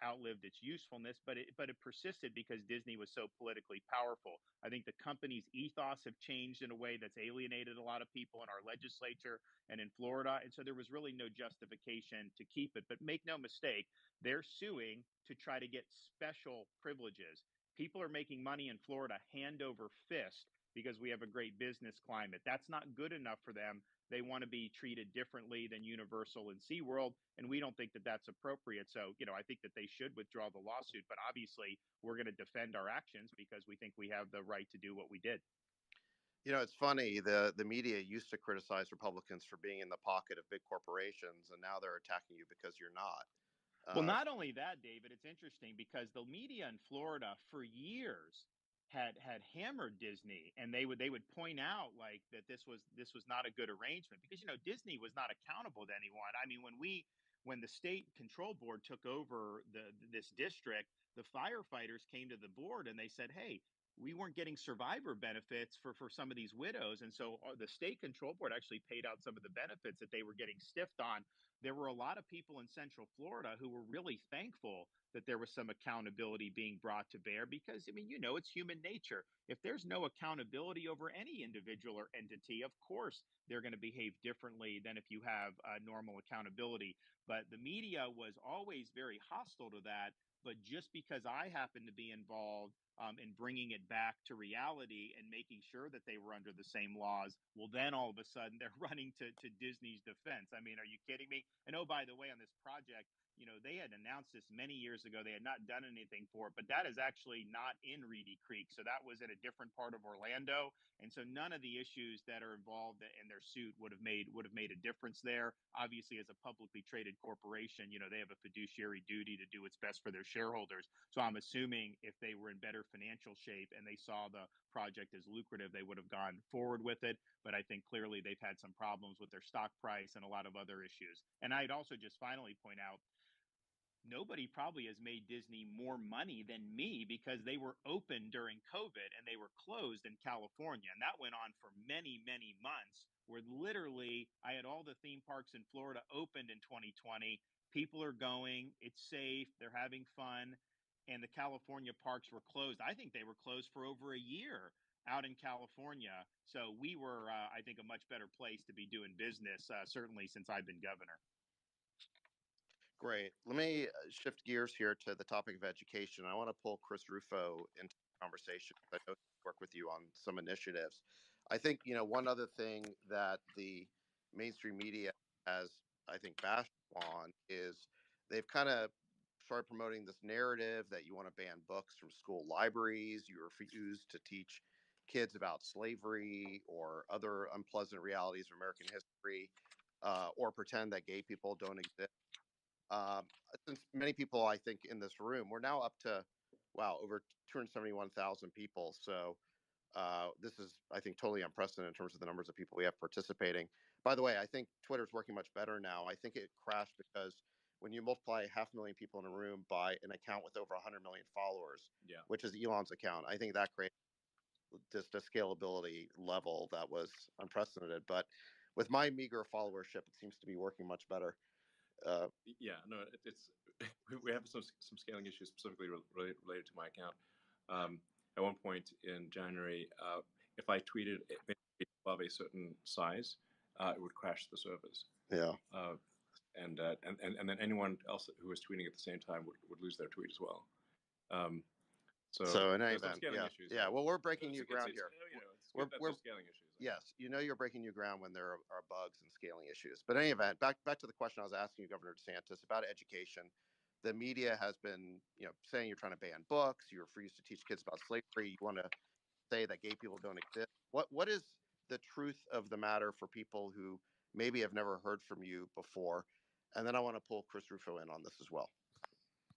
outlived its usefulness, but it persisted because Disney was so politically powerful. I think the company's ethos have changed in a way that's alienated a lot of people in our legislature and in Florida, and so there was really no justification to keep it. But make no mistake, they're suing to try to get special privileges. People are making money in Florida hand over fist because we have a great business climate. That's not good enough for them. They want to be treated differently than Universal and SeaWorld, and we don't think that that's appropriate. So, I think that they should withdraw the lawsuit, but obviously we're going to defend our actions because we think we have the right to do what we did. It's funny. The media used to criticize Republicans for being in the pocket of big corporations, and now they're attacking you because you're not. Well, not only that, David, it's interesting because the media in Florida for years had hammered Disney, and they would point out like that this was not a good arrangement because Disney was not accountable to anyone. I mean, when the state control board took over this district, the firefighters came to the board and they said, "Hey, we weren't getting survivor benefits for some of these widows," and so the state control board actually paid out some of the benefits that they were getting stiffed on. There were a lot of people in Central Florida who were really thankful that there was some accountability being brought to bear because, I mean, it's human nature. If there's no accountability over any individual or entity, of course, they're going to behave differently than if you have normal accountability. But the media was always very hostile to that. But just because I happen to be involved in bringing it back to reality and making sure that they were under the same laws, well, then all of a sudden they're running to Disney's defense. I mean, are you kidding me? And oh, by the way, on this project, they had announced this many years ago. They had not done anything for it, but that is actually not in Reedy Creek. So that was in a different part of Orlando. And so none of the issues that are involved in their suit would have made a difference there. Obviously, as a publicly traded corporation, they have a fiduciary duty to do what's best for their shareholders. So I'm assuming if they were in better financial shape and they saw the project as lucrative, they would have gone forward with it. But I think clearly they've had some problems with their stock price and a lot of other issues. And I'd also just finally point out nobody probably has made Disney more money than me because they were open during COVID and they were closed in California. And that went on for many, many months, where literally I had all the theme parks in Florida opened in 2020. People are going, it's safe, they're having fun. And the California parks were closed. I think they were closed for over a year out in California. So we were, I think, a much better place to be doing business, certainly since I've been governor. Great. Let me shift gears here to the topic of education. I want to pull Chris Rufo into the conversation. I know he work with you on some initiatives. I think, one other thing that the mainstream media has, I think, bashed on is they've kind of started promoting this narrative that you want to ban books from school libraries, you refuse to teach kids about slavery or other unpleasant realities of American history, or pretend that gay people don't exist. um, since many people, I think, in this room, we're now up to, wow, over 271,000 people. So this is, I think, totally unprecedented in terms of the numbers of people we have participating. By the way, I think Twitter's working much better now. I think it crashed because when you multiply 500,000 people in a room by an account with over 100 million followers, Yeah. which is Elon's account, I think that creates just a scalability level that was unprecedented. But with my meager followership, it seems to be working much better. Yeah, no, it's we have some scaling issues specifically related to my account. At one point in January, if I tweeted above a certain size, it would crash the servers. Yeah. And then anyone else who was tweeting at the same time would lose their tweet as well. So in any there's some event, scaling yeah, issues. yeah. Well, we're breaking new ground it's, here. it's good that there's scaling issues. Yes, you're breaking new ground when there are bugs and scaling issues. But in any event, back to the question I was asking you, Governor DeSantis, about education. The media has been, saying you're trying to ban books. You refuse to teach kids about slavery. You want to say that gay people don't exist. What is the truth of the matter for people who maybe have never heard from you before. And then I want to pull Chris Rufo in on this as well.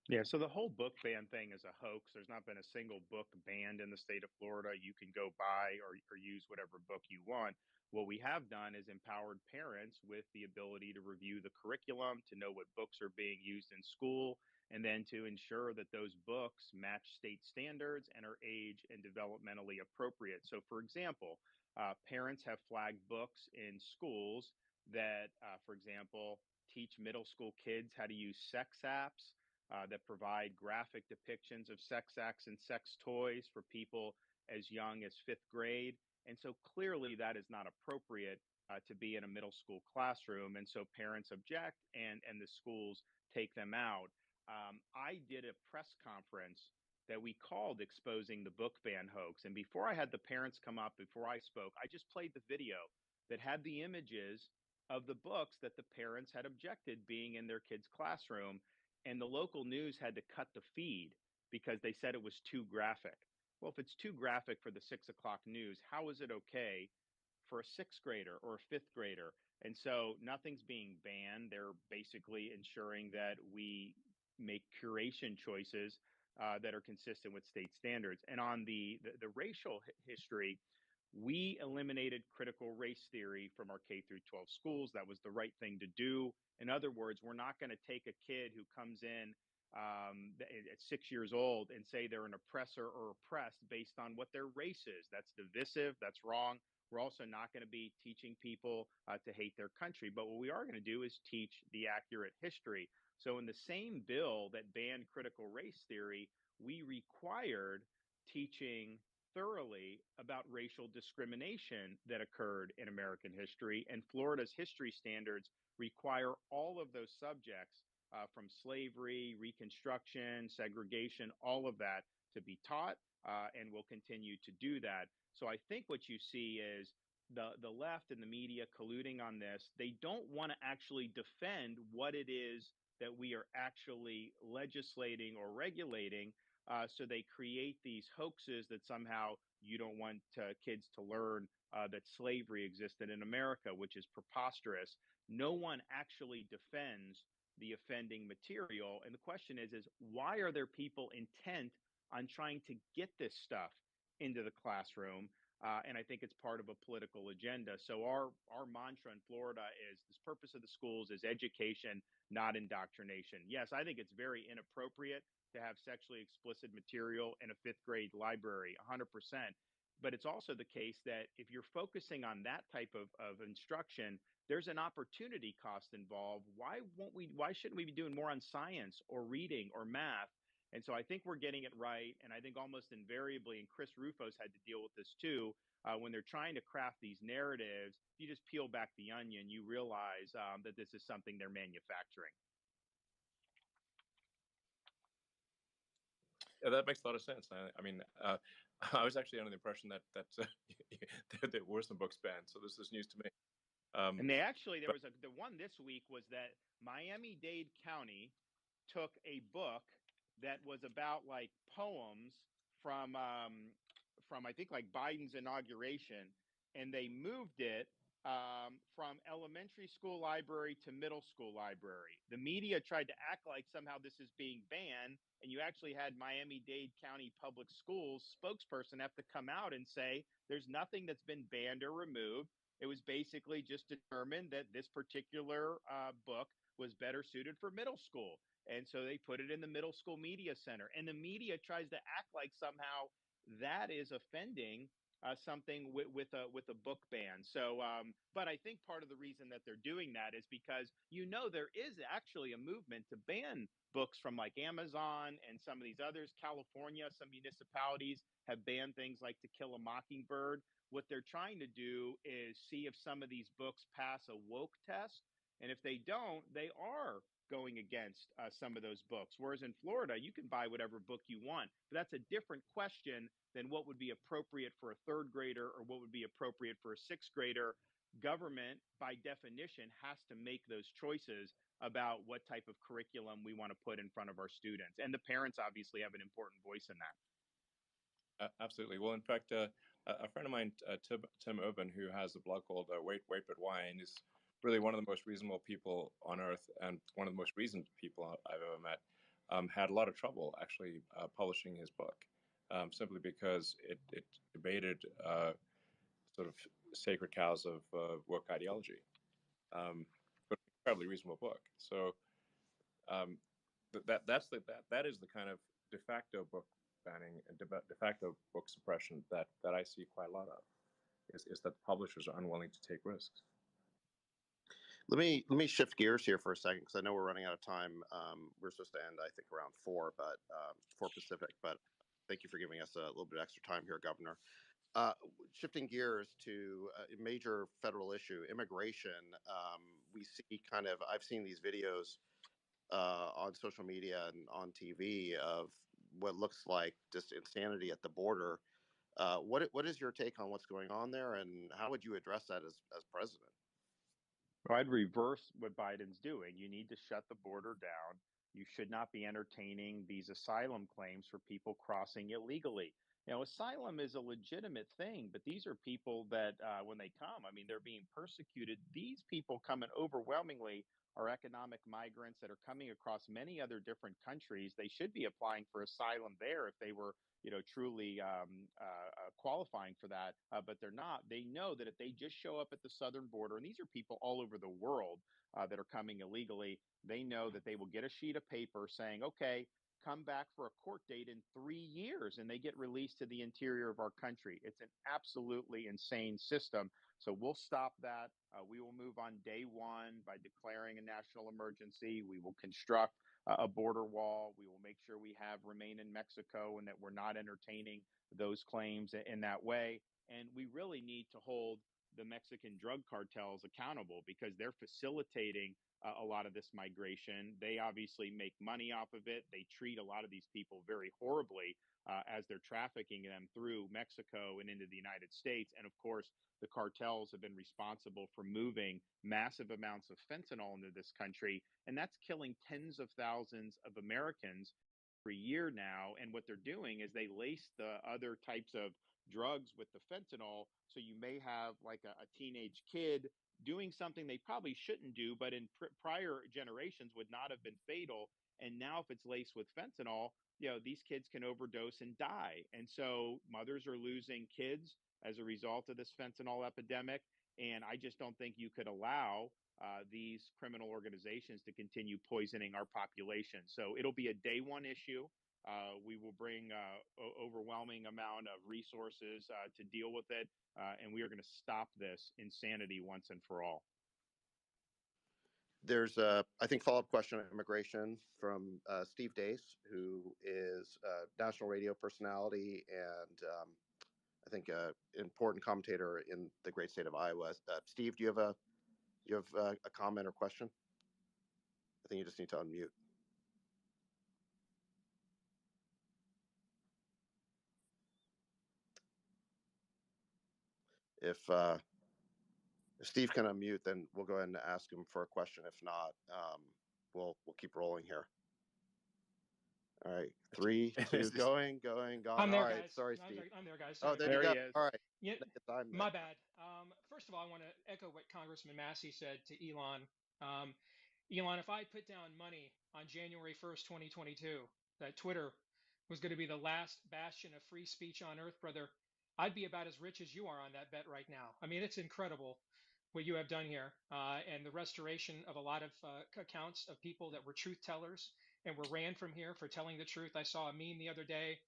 Yeah, so the whole book ban thing is a hoax. There's not been a single book banned in the state of Florida. You can go buy or use whatever book you want. What we have done is empowered parents with the ability to review the curriculum, to know what books are being used in school, and then to ensure that those books match state standards and are age and developmentally appropriate. So, for example, parents have flagged books in schools that, for example, teach middle school kids how to use sex apps, that provide graphic depictions of sex acts and sex toys for people as young as fifth grade. And so clearly that is not appropriate to be in a middle school classroom. And so parents object, and the schools take them out. I did a press conference that we called Exposing the Book Ban Hoax. And before I had the parents come up, before I spoke, I just played the video that had the images of the books that the parents had objected being in their kids' classroom, and the local news had to cut the feed because they said it was too graphic. Well, if it's too graphic for the 6 o'clock news, how is it okay for a sixth grader or a fifth grader? And so nothing's being banned. They're basically ensuring that we make curation choices that are consistent with state standards. And on the racial history, we eliminated critical race theory from our K through 12 schools. That was the right thing to do. In other words, we're not going to take a kid who comes in at 6 years old and say they're an oppressor or oppressed based on what their race is. That's divisive. That's wrong. We're also not going to be teaching people to hate their country. But what we are going to do is teach the accurate history. So in the same bill that banned critical race theory, we required teaching thoroughly about racial discrimination that occurred in American history. And Florida's history standards require all of those subjects, from slavery, Reconstruction, segregation, all of that to be taught, and will continue to do that. So I think what you see is the left and the media colluding on this. They don't want to actually defend what it is that we are actually legislating or regulating. So they create these hoaxes that somehow you don't want kids to learn that slavery existed in America, which is preposterous. No one actually defends the offending material. And the question is why are there people intent on trying to get this stuff into the classroom? And I think it's part of a political agenda. So our mantra in Florida is this: purpose of the schools is education, not indoctrination. Yes, I think it's very inappropriate to have sexually explicit material in a fifth grade library, 100%. But it's also the case that if you're focusing on that type of instruction, there's an opportunity cost involved. Why shouldn't we be doing more on science or reading or math? And so I think we're getting it right. And I think almost invariably, and Chris Rufo's had to deal with this too, when they're trying to craft these narratives, you just peel back the onion, you realize that this is something they're manufacturing. Yeah, that makes a lot of sense. I mean, I was actually under the impression that there were some books banned, so this is news to me. And they actually, there But was the one this week was that Miami-Dade County took a book that was about like poems from I think like Biden's inauguration, and they moved it from elementary school library to middle school library. The media tried to act like somehow this is being banned, and you actually had Miami-Dade County Public Schools spokesperson have to come out and say there's nothing that's been banned or removed. It was basically just determined that this particular book was better suited for middle school. And so they put it in the middle school media center. And the media tries to act like somehow that is offending something with a book ban. So, but I think part of the reason that they're doing that is because there is actually a movement to ban books from like Amazon and some of these others. California, some municipalities have banned things like To Kill a Mockingbird. What they're trying to do is see if some of these books pass a woke test. And if they don't, they are going against some of those books. Whereas in Florida, you can buy whatever book you want. But that's a different question than what would be appropriate for a third grader or what would be appropriate for a sixth grader. Government, by definition, has to make those choices about what type of curriculum we want to put in front of our students. And the parents obviously have an important voice in that. Absolutely. Well, in fact, A friend of mine, Tim Urban, who has a blog called Wait, Wait, But Wine, is really one of the most reasonable people on earth and one of the most reasoned people I've ever met. Had a lot of trouble actually publishing his book, simply because it debated sort of sacred cows of woke ideology. But an incredibly reasonable book. So um, that is the kind of de facto book banning and de facto book suppression that I see quite a lot of. Is that the publishers are unwilling to take risks. Let me shift gears here for a second because I know we're running out of time. We're supposed to end, I think, around 4, but 4 Pacific. But thank you for giving us a little bit extra time here, Governor. Shifting gears to a major federal issue, immigration. We see I've seen these videos on social media and on TV of what looks like just insanity at the border. What is your take on what's going on there, and how would you address that as president? Well, I'd reverse what Biden's doing. You need to shut the border down. You should not be entertaining these asylum claims for people crossing illegally. Asylum is a legitimate thing, but these are people that, when they come, I mean, they're being persecuted. These people coming overwhelmingly are economic migrants that are coming across many other different countries. They should be applying for asylum there if they were, truly qualifying for that, but they're not. They know that if they just show up at the southern border, and these are people all over the world that are coming illegally, they know that they will get a sheet of paper saying, okay, come back for a court date in 3 years, and they get released to the interior of our country. It's an absolutely insane system. So we'll stop that. We will move on day one by declaring a national emergency. We will construct a border wall. We will make sure we have remain in Mexico and that we're not entertaining those claims in that way. And we really need to hold the Mexican drug cartels accountable because they're facilitating a lot of this migration. They obviously make money off of it. They treat a lot of these people very horribly as they're trafficking them through Mexico and into the United States. And of course, the cartels have been responsible for moving massive amounts of fentanyl into this country, and that's killing tens of thousands of Americans every year now. And what they're doing is they lace the other types of drugs with the fentanyl. So you may have like a teenage kid doing something they probably shouldn't do, but in prior generations would not have been fatal. And now, if it's laced with fentanyl, these kids can overdose and die. And so mothers are losing kids as a result of this fentanyl epidemic. And I just don't think you could allow these criminal organizations to continue poisoning our population. So it'll be a day one issue. We will bring overwhelming amount of resources to deal with it, and we are going to stop this insanity once and for all. There's a, I think, follow-up question on immigration from Steve Dace, who is a national radio personality and I think an important commentator in the great state of Iowa. Steve, do you have a comment or question? I think you just need to unmute. If Steve can unmute, then we'll go ahead and ask him for a question. If not, we'll keep rolling here. All right, 3, 2, going, gone. I'm there, All right, guys. sorry, Steve. I'm there, guys. Oh, Sorry there about you There go. he is. All right. Yeah, I'm my bad. First of all, I want to echo what Congressman Massey said to Elon. Elon, if I put down money on January 1st, 2022, that Twitter was going to be the last bastion of free speech on earth, brother, I'd be about as rich as you are on that bet right now. I mean, it's incredible what you have done here, and the restoration of a lot of accounts of people that were truth tellers and were ran from here for telling the truth. I saw a meme the other day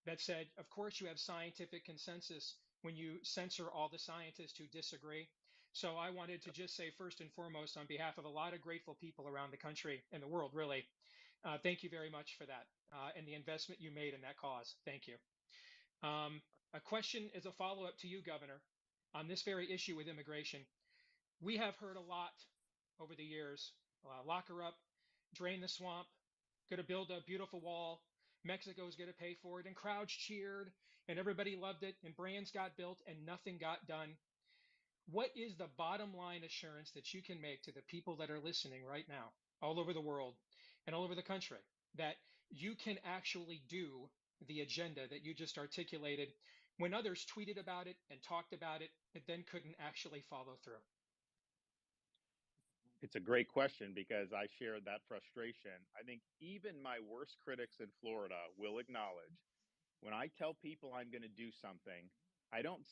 that said, of course, you have scientific consensus when you censor all the scientists who disagree. So I wanted to just say, first and foremost, on behalf of a lot of grateful people around the country and the world, really, thank you very much for that and the investment you made in that cause. Thank you. A question is a follow up to you, Governor, on this very issue with immigration. We have heard a lot over the years lock her up, drain the swamp, going to build a beautiful wall. Mexico's going to pay for it. And crowds cheered and everybody loved it. And brands got built and nothing got done. What is the bottom line assurance that you can make to the people that are listening right now, all over the world and all over the country, that you can actually do the agenda that you just articulated when others tweeted about it and talked about it, it then couldn't actually follow through? It's a great question because I share that frustration. I think even my worst critics in Florida will acknowledge when I tell people I'm going to do something, I don't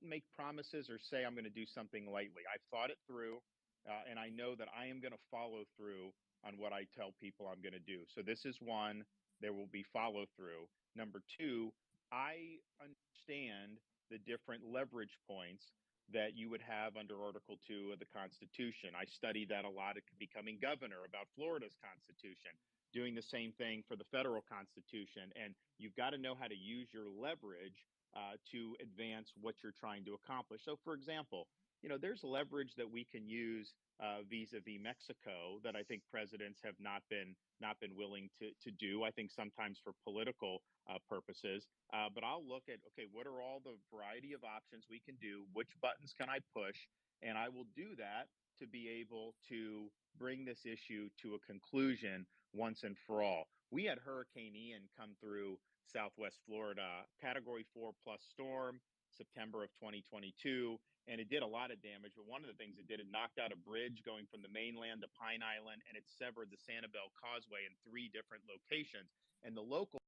make promises or say I'm going to do something lightly. I've thought it through, and I know that I am going to follow through on what I tell people I'm going to do. So this is one. There will be follow through. Number two, I understand the different leverage points that you would have under Article 2 of the Constitution. I studied that a lot at becoming governor about Florida's Constitution, doing the same thing for the federal Constitution. And you've got to know how to use your leverage to advance what you're trying to accomplish. So, for example, there's leverage that we can use vis-a-vis Mexico that I think presidents have not been willing to do. I think sometimes for political purposes. But I'll look at, okay, what are all the variety of options we can do? Which buttons can I push? And I will do that to be able to bring this issue to a conclusion once and for all. We had Hurricane Ian come through Southwest Florida, Category 4 plus storm, September of 2022, and it did a lot of damage. But one of the things it did, it knocked out a bridge going from the mainland to Pine Island, and it severed the Sanibel Causeway in 3 different locations. And the local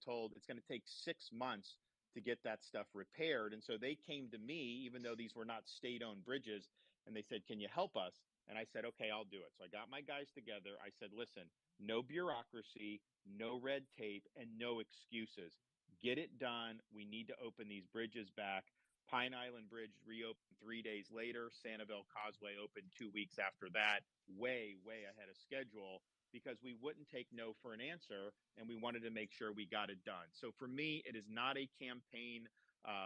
told it's going to take 6 months to get that stuff repaired. And so they came to me, even though these were not state-owned bridges, and they said, "Can you help us?" And I said, "Okay, I'll do it." So I got my guys together. I said, "Listen, no bureaucracy, no red tape, and no excuses. Get it done. We need to open these bridges back." Pine Island Bridge reopened 3 days later. Sanibel Causeway opened 2 weeks after that, way, way ahead of schedule, because we wouldn't take no for an answer, and we wanted to make sure we got it done. So for me, it is not a campaign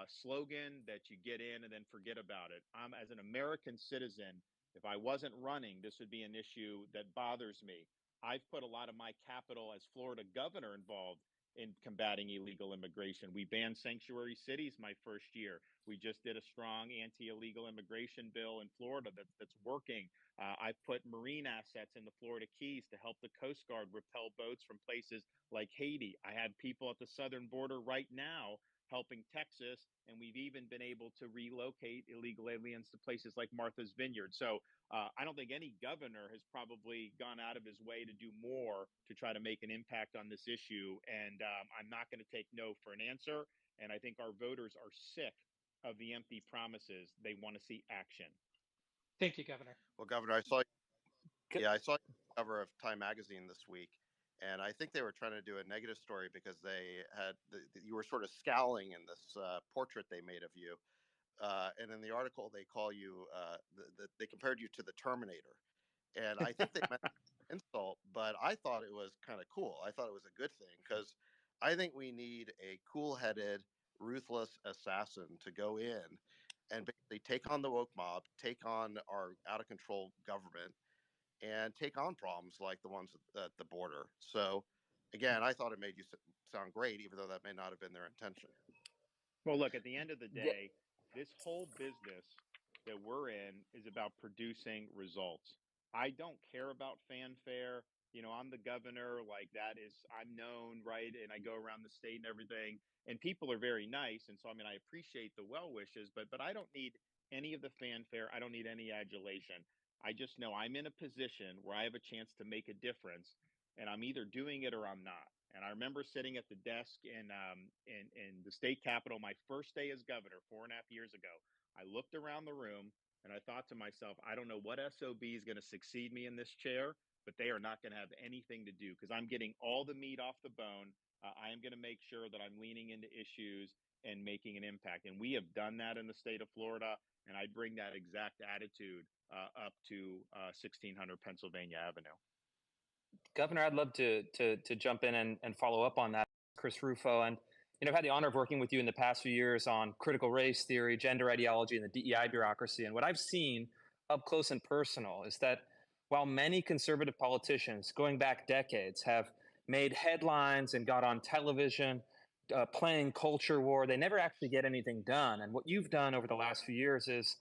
slogan that you get in and then forget about it. As an American citizen, if I wasn't running, this would be an issue that bothers me. I've put a lot of my capital as Florida governor involved in combating illegal immigration. We banned sanctuary cities my first year. We just did a strong anti-illegal immigration bill in Florida that's working. I've put marine assets in the Florida Keys to help the Coast Guard repel boats from places like Haiti. I have people at the southern border right now helping Texas, and we've even been able to relocate illegal aliens to places like Martha's Vineyard. So I don't think any governor has probably gone out of his way to do more to try to make an impact on this issue. And I'm not going to take no for an answer. And I think our voters are sick of the empty promises. They want to see action. Thank you, Governor. Well, Governor, I saw you on the cover of Time Magazine this week, and I think they were trying to do a negative story because they had you were sort of scowling in this portrait they made of you. And in the article, they call you, they compared you to the Terminator. And I think they meant insult, but I thought it was kind of cool. I thought it was a good thing because I think we need a cool headed, ruthless assassin to go in and basically take on the woke mob, take on our out of control government, and take on problems like the ones at the border. So, again, I thought it made you sound great, even though that may not have been their intention. Well, look, at the end of the day, this whole business that we're in is about producing results. I don't care about fanfare. I'm the governor, like that is, I'm known, right? And I go around the state and everything, and people are very nice. And so, I mean, I appreciate the well wishes, but I don't need any of the fanfare. I don't need any adulation. I just know I'm in a position where I have a chance to make a difference, and I'm either doing it or I'm not. And I remember sitting at the desk in the state capitol my first day as governor 4.5 years ago. I looked around the room and I thought to myself, I don't know what SOB is going to succeed me in this chair, but they are not going to have anything to do because I'm getting all the meat off the bone. I am going to make sure that I'm leaning into issues and making an impact. And we have done that in the state of Florida. And I bring that exact attitude up to 1600 Pennsylvania Avenue. Governor, I'd love to jump in and follow up on that, Chris Rufo. And I've had the honor of working with you in the past few years on critical race theory, gender ideology, and the DEI bureaucracy. And what I've seen up close and personal is that while many conservative politicians, going back decades, have made headlines and got on television playing culture war, they never actually get anything done. And what you've done over the last few years is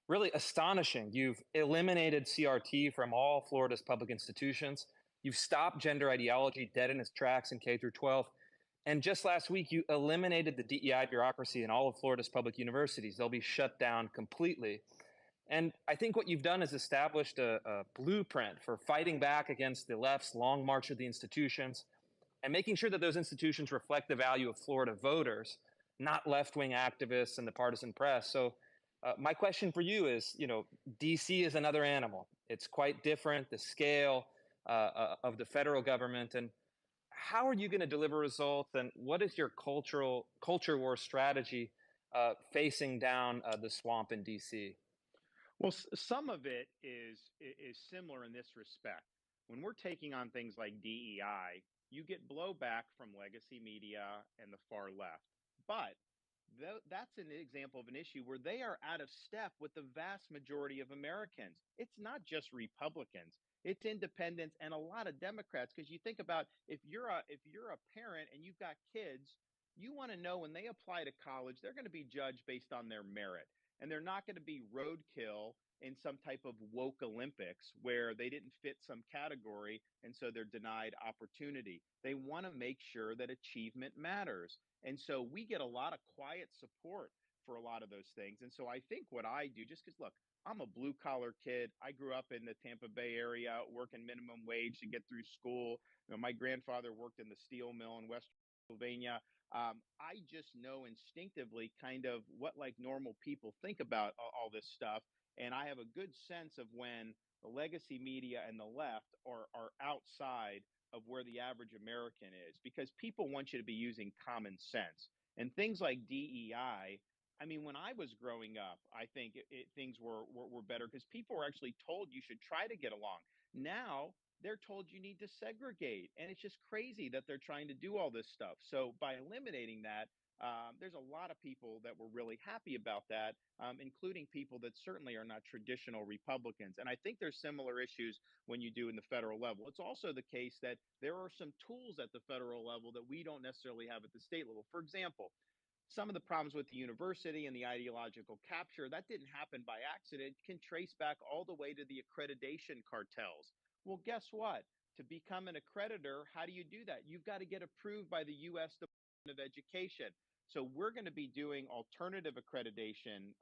really astonishing. You've eliminated CRT from all Florida's public institutions. You've stopped gender ideology dead in its tracks in K through 12. And just last week, you eliminated the DEI bureaucracy in all of Florida's public universities. They'll be shut down completely. And I think what you've done is established a blueprint for fighting back against the left's long march of the institutions and making sure that those institutions reflect the value of Florida voters, not left-wing activists and the partisan press. So my question for you is, DC is another animal. It's quite different, the scale of the federal government. And how are you going to deliver results? And what is your culture war strategy facing down the swamp in DC? Well, some of it is similar in this respect. When we're taking on things like DEI, you get blowback from legacy media and the far left. But that's an example of an issue where they are out of step with the vast majority of Americans. It's not just Republicans, it's independents and a lot of Democrats. Because you think about, if you're a parent and you've got kids, you want to know when they apply to college, they're going to be judged based on their merit, and they're not going to be roadkill in some type of woke Olympics where they didn't fit some category and so they're denied opportunity. They want to make sure that achievement matters. And so we get a lot of quiet support for a lot of those things. And so I think what I do, just because, look, I'm a blue collar kid. I grew up in the Tampa Bay area, working minimum wage to get through school. My grandfather worked in the steel mill in West Pennsylvania. I just know instinctively kind of what like normal people think about all this stuff. And I have a good sense of when the legacy media and the left are outside of where the average American is, because people want you to be using common sense and things like DEI. I mean, when I was growing up, I think things were better because people were actually told you should try to get along. Now they're told you need to segregate. And it's just crazy that they're trying to do all this stuff. So by eliminating that, there's a lot of people that were really happy about that, including people that certainly are not traditional Republicans. And I think there's similar issues when you do in the federal level. It's also the case that there are some tools at the federal level that we don't necessarily have at the state level. For example, some of the problems with the university and the ideological capture that didn't happen by accident can trace back all the way to the accreditation cartels. Well, guess what? To become an accreditor, how do you do that? You've got to get approved by the U.S. Department of Education. So we're going to be doing alternative accreditation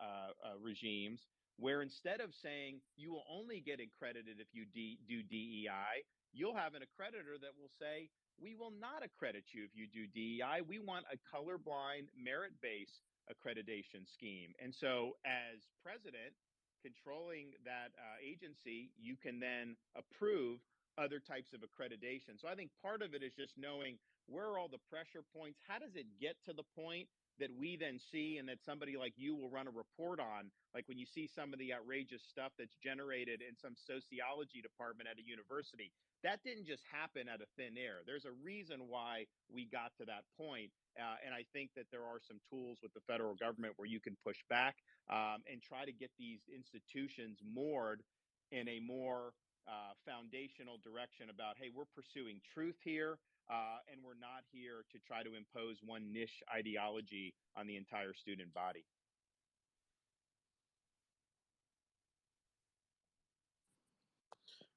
regimes where instead of saying you will only get accredited if you do DEI, you'll have an accreditor that will say we will not accredit you if you do DEI. We want a colorblind, merit based accreditation scheme. And so, as president, controlling that agency, you can then approve other types of accreditation. So, I think part of it is just knowing where are all the pressure points? How does it get to the point that we then see and that somebody like you will run a report on? Like when you see some of the outrageous stuff that's generated in some sociology department at a university, that didn't just happen out of thin air. There's a reason why we got to that point. And I think that there are some tools with the federal government where you can push back and try to get these institutions moored in a more foundational direction about, hey, we're pursuing truth here. And we're not here to try to impose one niche ideology on the entire student body.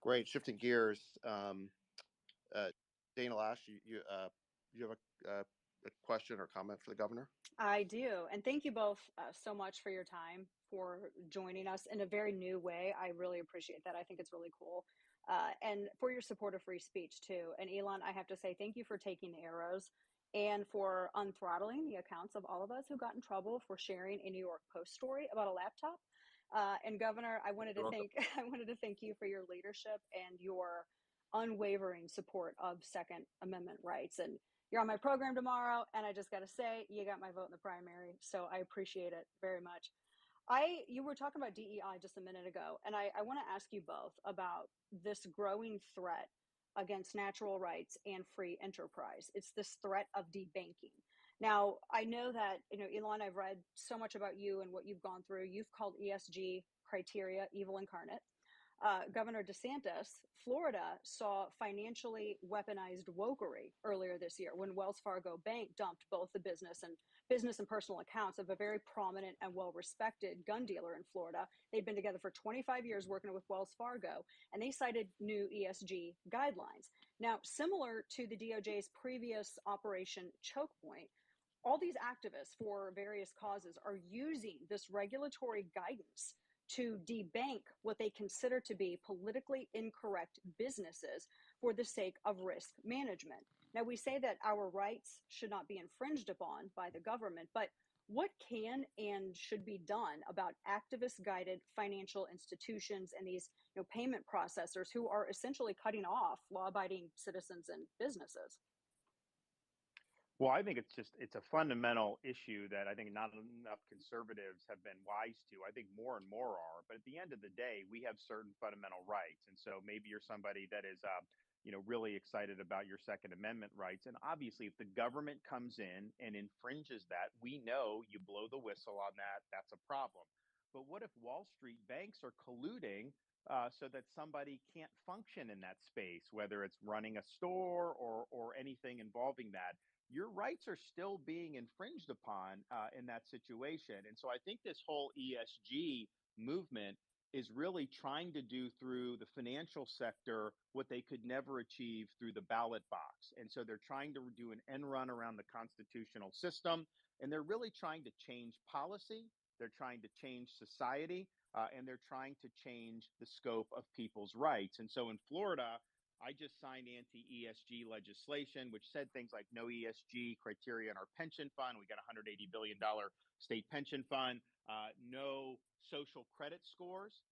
Great. Shifting gears, Dana Lash, you have a question or comment for the governor? I do. And thank you both so much for your time, for joining us in a very new way. I really appreciate that. I think it's really cool. And for your support of free speech, too. And Elon, I have to say thank you for taking the arrows and for unthrottling the accounts of all of us who got in trouble for sharing a New York Post story about a laptop. And Governor, I wanted to thank you for your leadership and your unwavering support of Second Amendment rights. And you're on my program tomorrow, and I just got to say, you got my vote in the primary, so I appreciate it very much. You were talking about DEI just a minute ago, and I want to ask you both about this growing threat against natural rights and free enterprise. It's this threat of debanking. Now, I know that, Elon, I've read so much about you and what you've gone through. You've called ESG criteria evil incarnate. Governor DeSantis, Florida, saw financially weaponized wokery earlier this year when Wells Fargo Bank dumped both the business and personal accounts of a very prominent and well-respected gun dealer in Florida. They'd been together for 25 years working with Wells Fargo, and they cited new ESG guidelines. Now, similar to the DOJ's previous Operation Choke Point, all these activists for various causes are using this regulatory guidance to debank what they consider to be politically incorrect businesses for the sake of risk management. Now, we say that our rights should not be infringed upon by the government, but what can and should be done about activist guided financial institutions and these payment processors who are essentially cutting off law abiding citizens and businesses? Well, I think it's a fundamental issue that I think not enough conservatives have been wise to. I think more and more are, but at the end of the day, we have certain fundamental rights, and so maybe you're somebody that is, really excited about your Second Amendment rights, and obviously, if the government comes in and infringes that, we know you blow the whistle on that. That's a problem. But what if Wall Street banks are colluding? So that somebody can't function in that space, whether it's running a store or anything involving that, your rights are still being infringed upon in that situation. And so I think this whole ESG movement is really trying to do through the financial sector what they could never achieve through the ballot box. And so they're trying to do an end run around the constitutional system, and they're really trying to change policy. They're trying to change society, and they're trying to change the scope of people's rights. And so in Florida, I just signed anti-ESG legislation, which said things like no ESG criteria in our pension fund. We got a $180 billion state pension fund. No social credit scores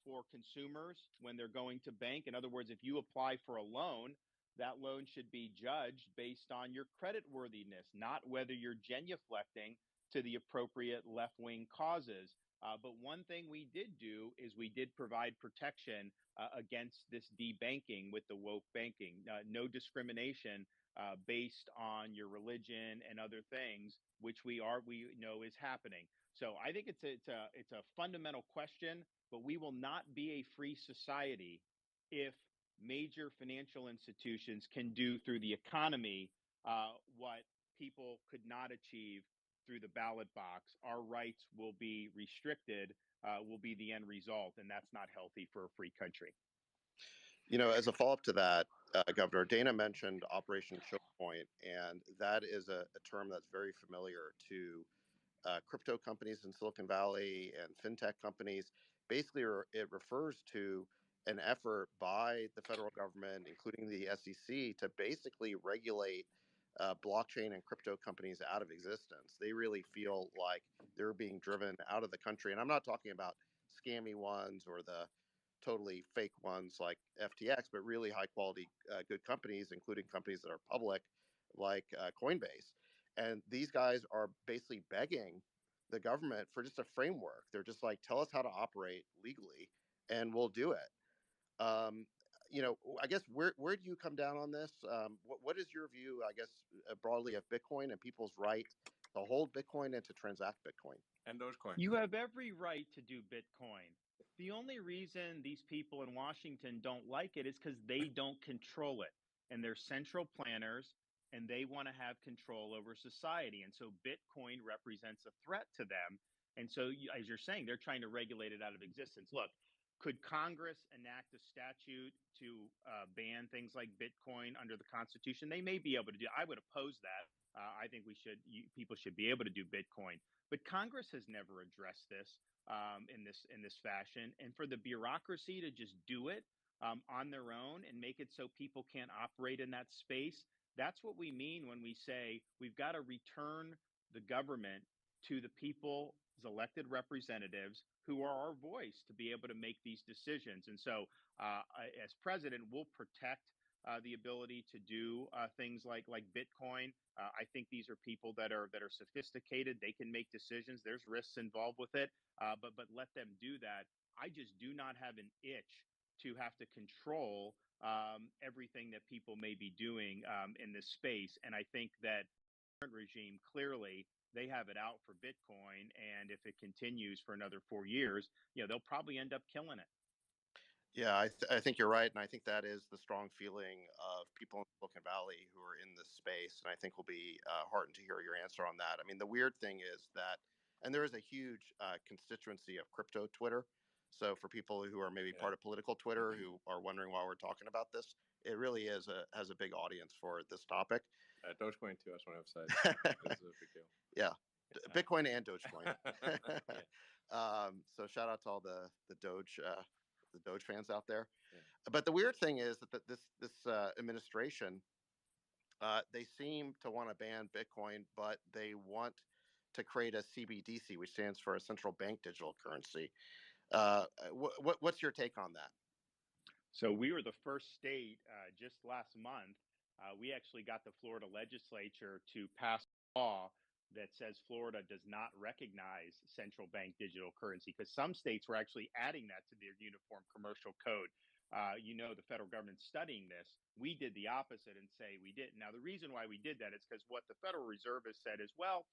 for consumers when they're going to bank. In other words, if you apply for a loan, that loan should be judged based on your credit worthiness, not whether you're genuflecting to the appropriate left-wing causes. But one thing we did do is we did provide protection against this debanking with the woke banking. No discrimination based on your religion and other things, which we know is happening. So I think it's a fundamental question, but we will not be a free society if major financial institutions can do through the economy what people could not achieve through the ballot box. Our rights will be restricted, will be the end result, and that's not healthy for a free country. As a follow-up to that, Governor, Dana mentioned Operation Choke Point, and that is a term that's very familiar to crypto companies in Silicon Valley and fintech companies. Basically, it refers to an effort by the federal government, including the SEC, to basically regulate blockchain and crypto companies out of existence. They really feel like they're being driven out of the country. And I'm not talking about scammy ones or the totally fake ones like FTX, but really high quality, good companies, including companies that are public like Coinbase. And these guys are basically begging the government for just a framework. They're just like, tell us how to operate legally and we'll do it. Um, I guess where do you come down on this? What is your view, I guess, broadly of Bitcoin and people's right to hold Bitcoin and to transact Bitcoin? And Dogecoin. You have every right to do Bitcoin. The only reason these people in Washington don't like it is because they don't control it. And they're central planners and they want to have control over society. And so Bitcoin represents a threat to them. And so, as you're saying, they're trying to regulate it out of existence. Look, could Congress enact a statute to ban things like Bitcoin under the Constitution? They may be able to do. I would oppose that. I think people should be able to do Bitcoin, but Congress has never addressed this in this fashion. And for the bureaucracy to just do it on their own and make it so people can't operate in that space, that's what we mean when we say we've got to return the government to the people's elected representatives who are our voice to be able to make these decisions. And so as president, we'll protect the ability to do things like Bitcoin. I think these are people that are sophisticated. They can make decisions. There's risks involved with it, but let them do that. I just do not have an itch to have to control everything that people may be doing in this space. And I think that the current regime, clearly, they have it out for Bitcoin. And if it continues for another 4 years, they'll probably end up killing it. Yeah, I think you're right, and I think that is the strong feeling of people in Silicon Valley who are in this space, and I think we'll be heartened to hear your answer on that. I mean, the weird thing is that, and there is a huge constituency of crypto Twitter. So for people who are maybe part of political Twitter who are wondering why we're talking about this, it really has a big audience for this topic. Dogecoin too, I just want to emphasize, is a big deal. Yeah, Bitcoin and Dogecoin. So shout out to all the Doge fans out there. Yeah. But the weird thing is that this administration, they seem to want to ban Bitcoin, but they want to create a CBDC, which stands for a central bank digital currency. What's your take on that? So we were the first state just last month. We actually got the Florida legislature to pass a law that says Florida does not recognize central bank digital currency, because some states were actually adding that to their uniform commercial code. The federal government's studying this. We did the opposite and say we didn't. Now, the reason why we did that is because what the Federal Reserve has said is, well,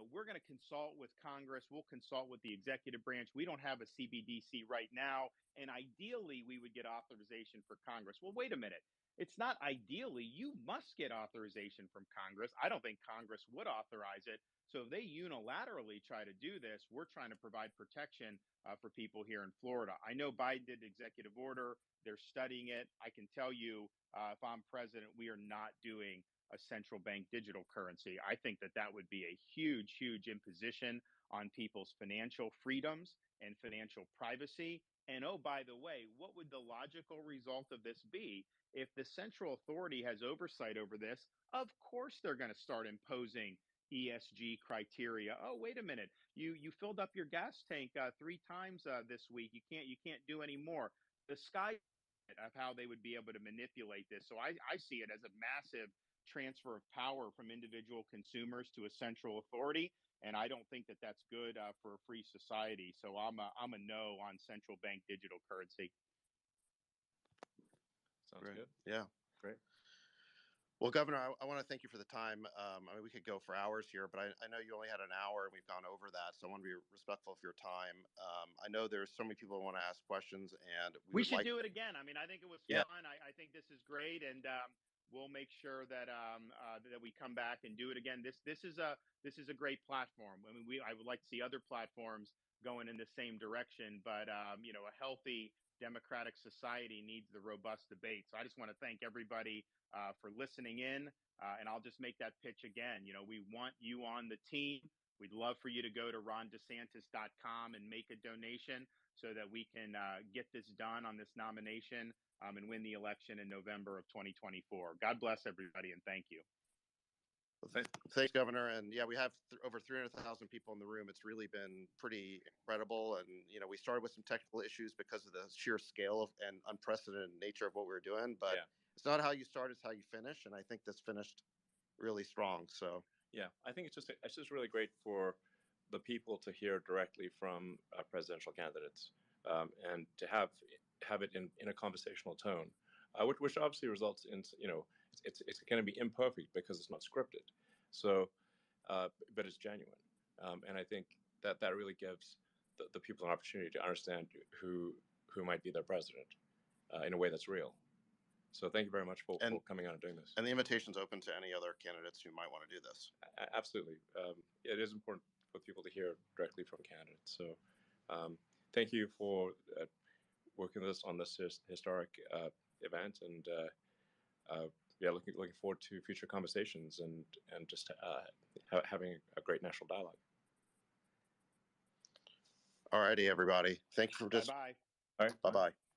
we're going to consult with Congress. We'll consult with the executive branch. We don't have a CBDC right now. And ideally, we would get authorization for Congress. Well, wait a minute. It's not ideally. You must get authorization from Congress. I don't think Congress would authorize it. So if they unilaterally try to do this, we're trying to provide protection for people here in Florida. I know Biden did the executive order. They're studying it. I can tell you, if I'm president, we are not doing a central bank digital currency. I think that that would be a huge, huge imposition on people's financial freedoms and financial privacy. And oh, by the way, what would the logical result of this be? If the central authority has oversight over this, of course they're going to start imposing ESG criteria. Oh, wait a minute. You filled up your gas tank 3 times this week. You can't do any more. The sky of how they would be able to manipulate this. So I see it as a massive transfer of power from individual consumers to a central authority. And I don't think that that's good for a free society. So I'm a no on central bank digital currency. Sounds Great. good. Yeah. Great. Well, Governor, I want to thank you for the time. I mean, we could go for hours here, but I know you only had an hour and we've gone over that. So I want to be respectful of your time. I know there's so many people who want to ask questions, and we should do it again. I mean, I think it was fun. I think this is great. And we'll make sure that that we come back and do it again. This is a great platform. I mean, I would like to see other platforms going in the same direction, but a healthy democratic society needs the robust debate. So I just want to thank everybody for listening in, and I'll just make that pitch again. We want you on the team. We'd love for you to go to rondesantis.com and make a donation so that we can get this done on this nomination and win the election in November of 2024. God bless everybody, and thank you. Thanks, Governor. And yeah, we have over 300,000 people in the room. It's really been pretty incredible. And, we started with some technical issues because of the sheer scale of and unprecedented nature of what we were doing. But it's not how you start, it's how you finish. And I think this finished really strong. So, yeah, I think it's just really great for the people to hear directly from presidential candidates and to have it in a conversational tone, which obviously results in, it's going to be imperfect because it's not scripted. So, but it's genuine. And I think that really gives the people an opportunity to understand who might be their president in a way that's real. So thank you very much for coming on and doing this. And the invitation's open to any other candidates who might want to do this. Absolutely. It is important for people to hear directly from candidates. So thank you for working with us on this historic event, and looking forward to future conversations and just having a great national dialogue. All righty, everybody. Thank you for just. Bye-bye. All right. Bye-bye.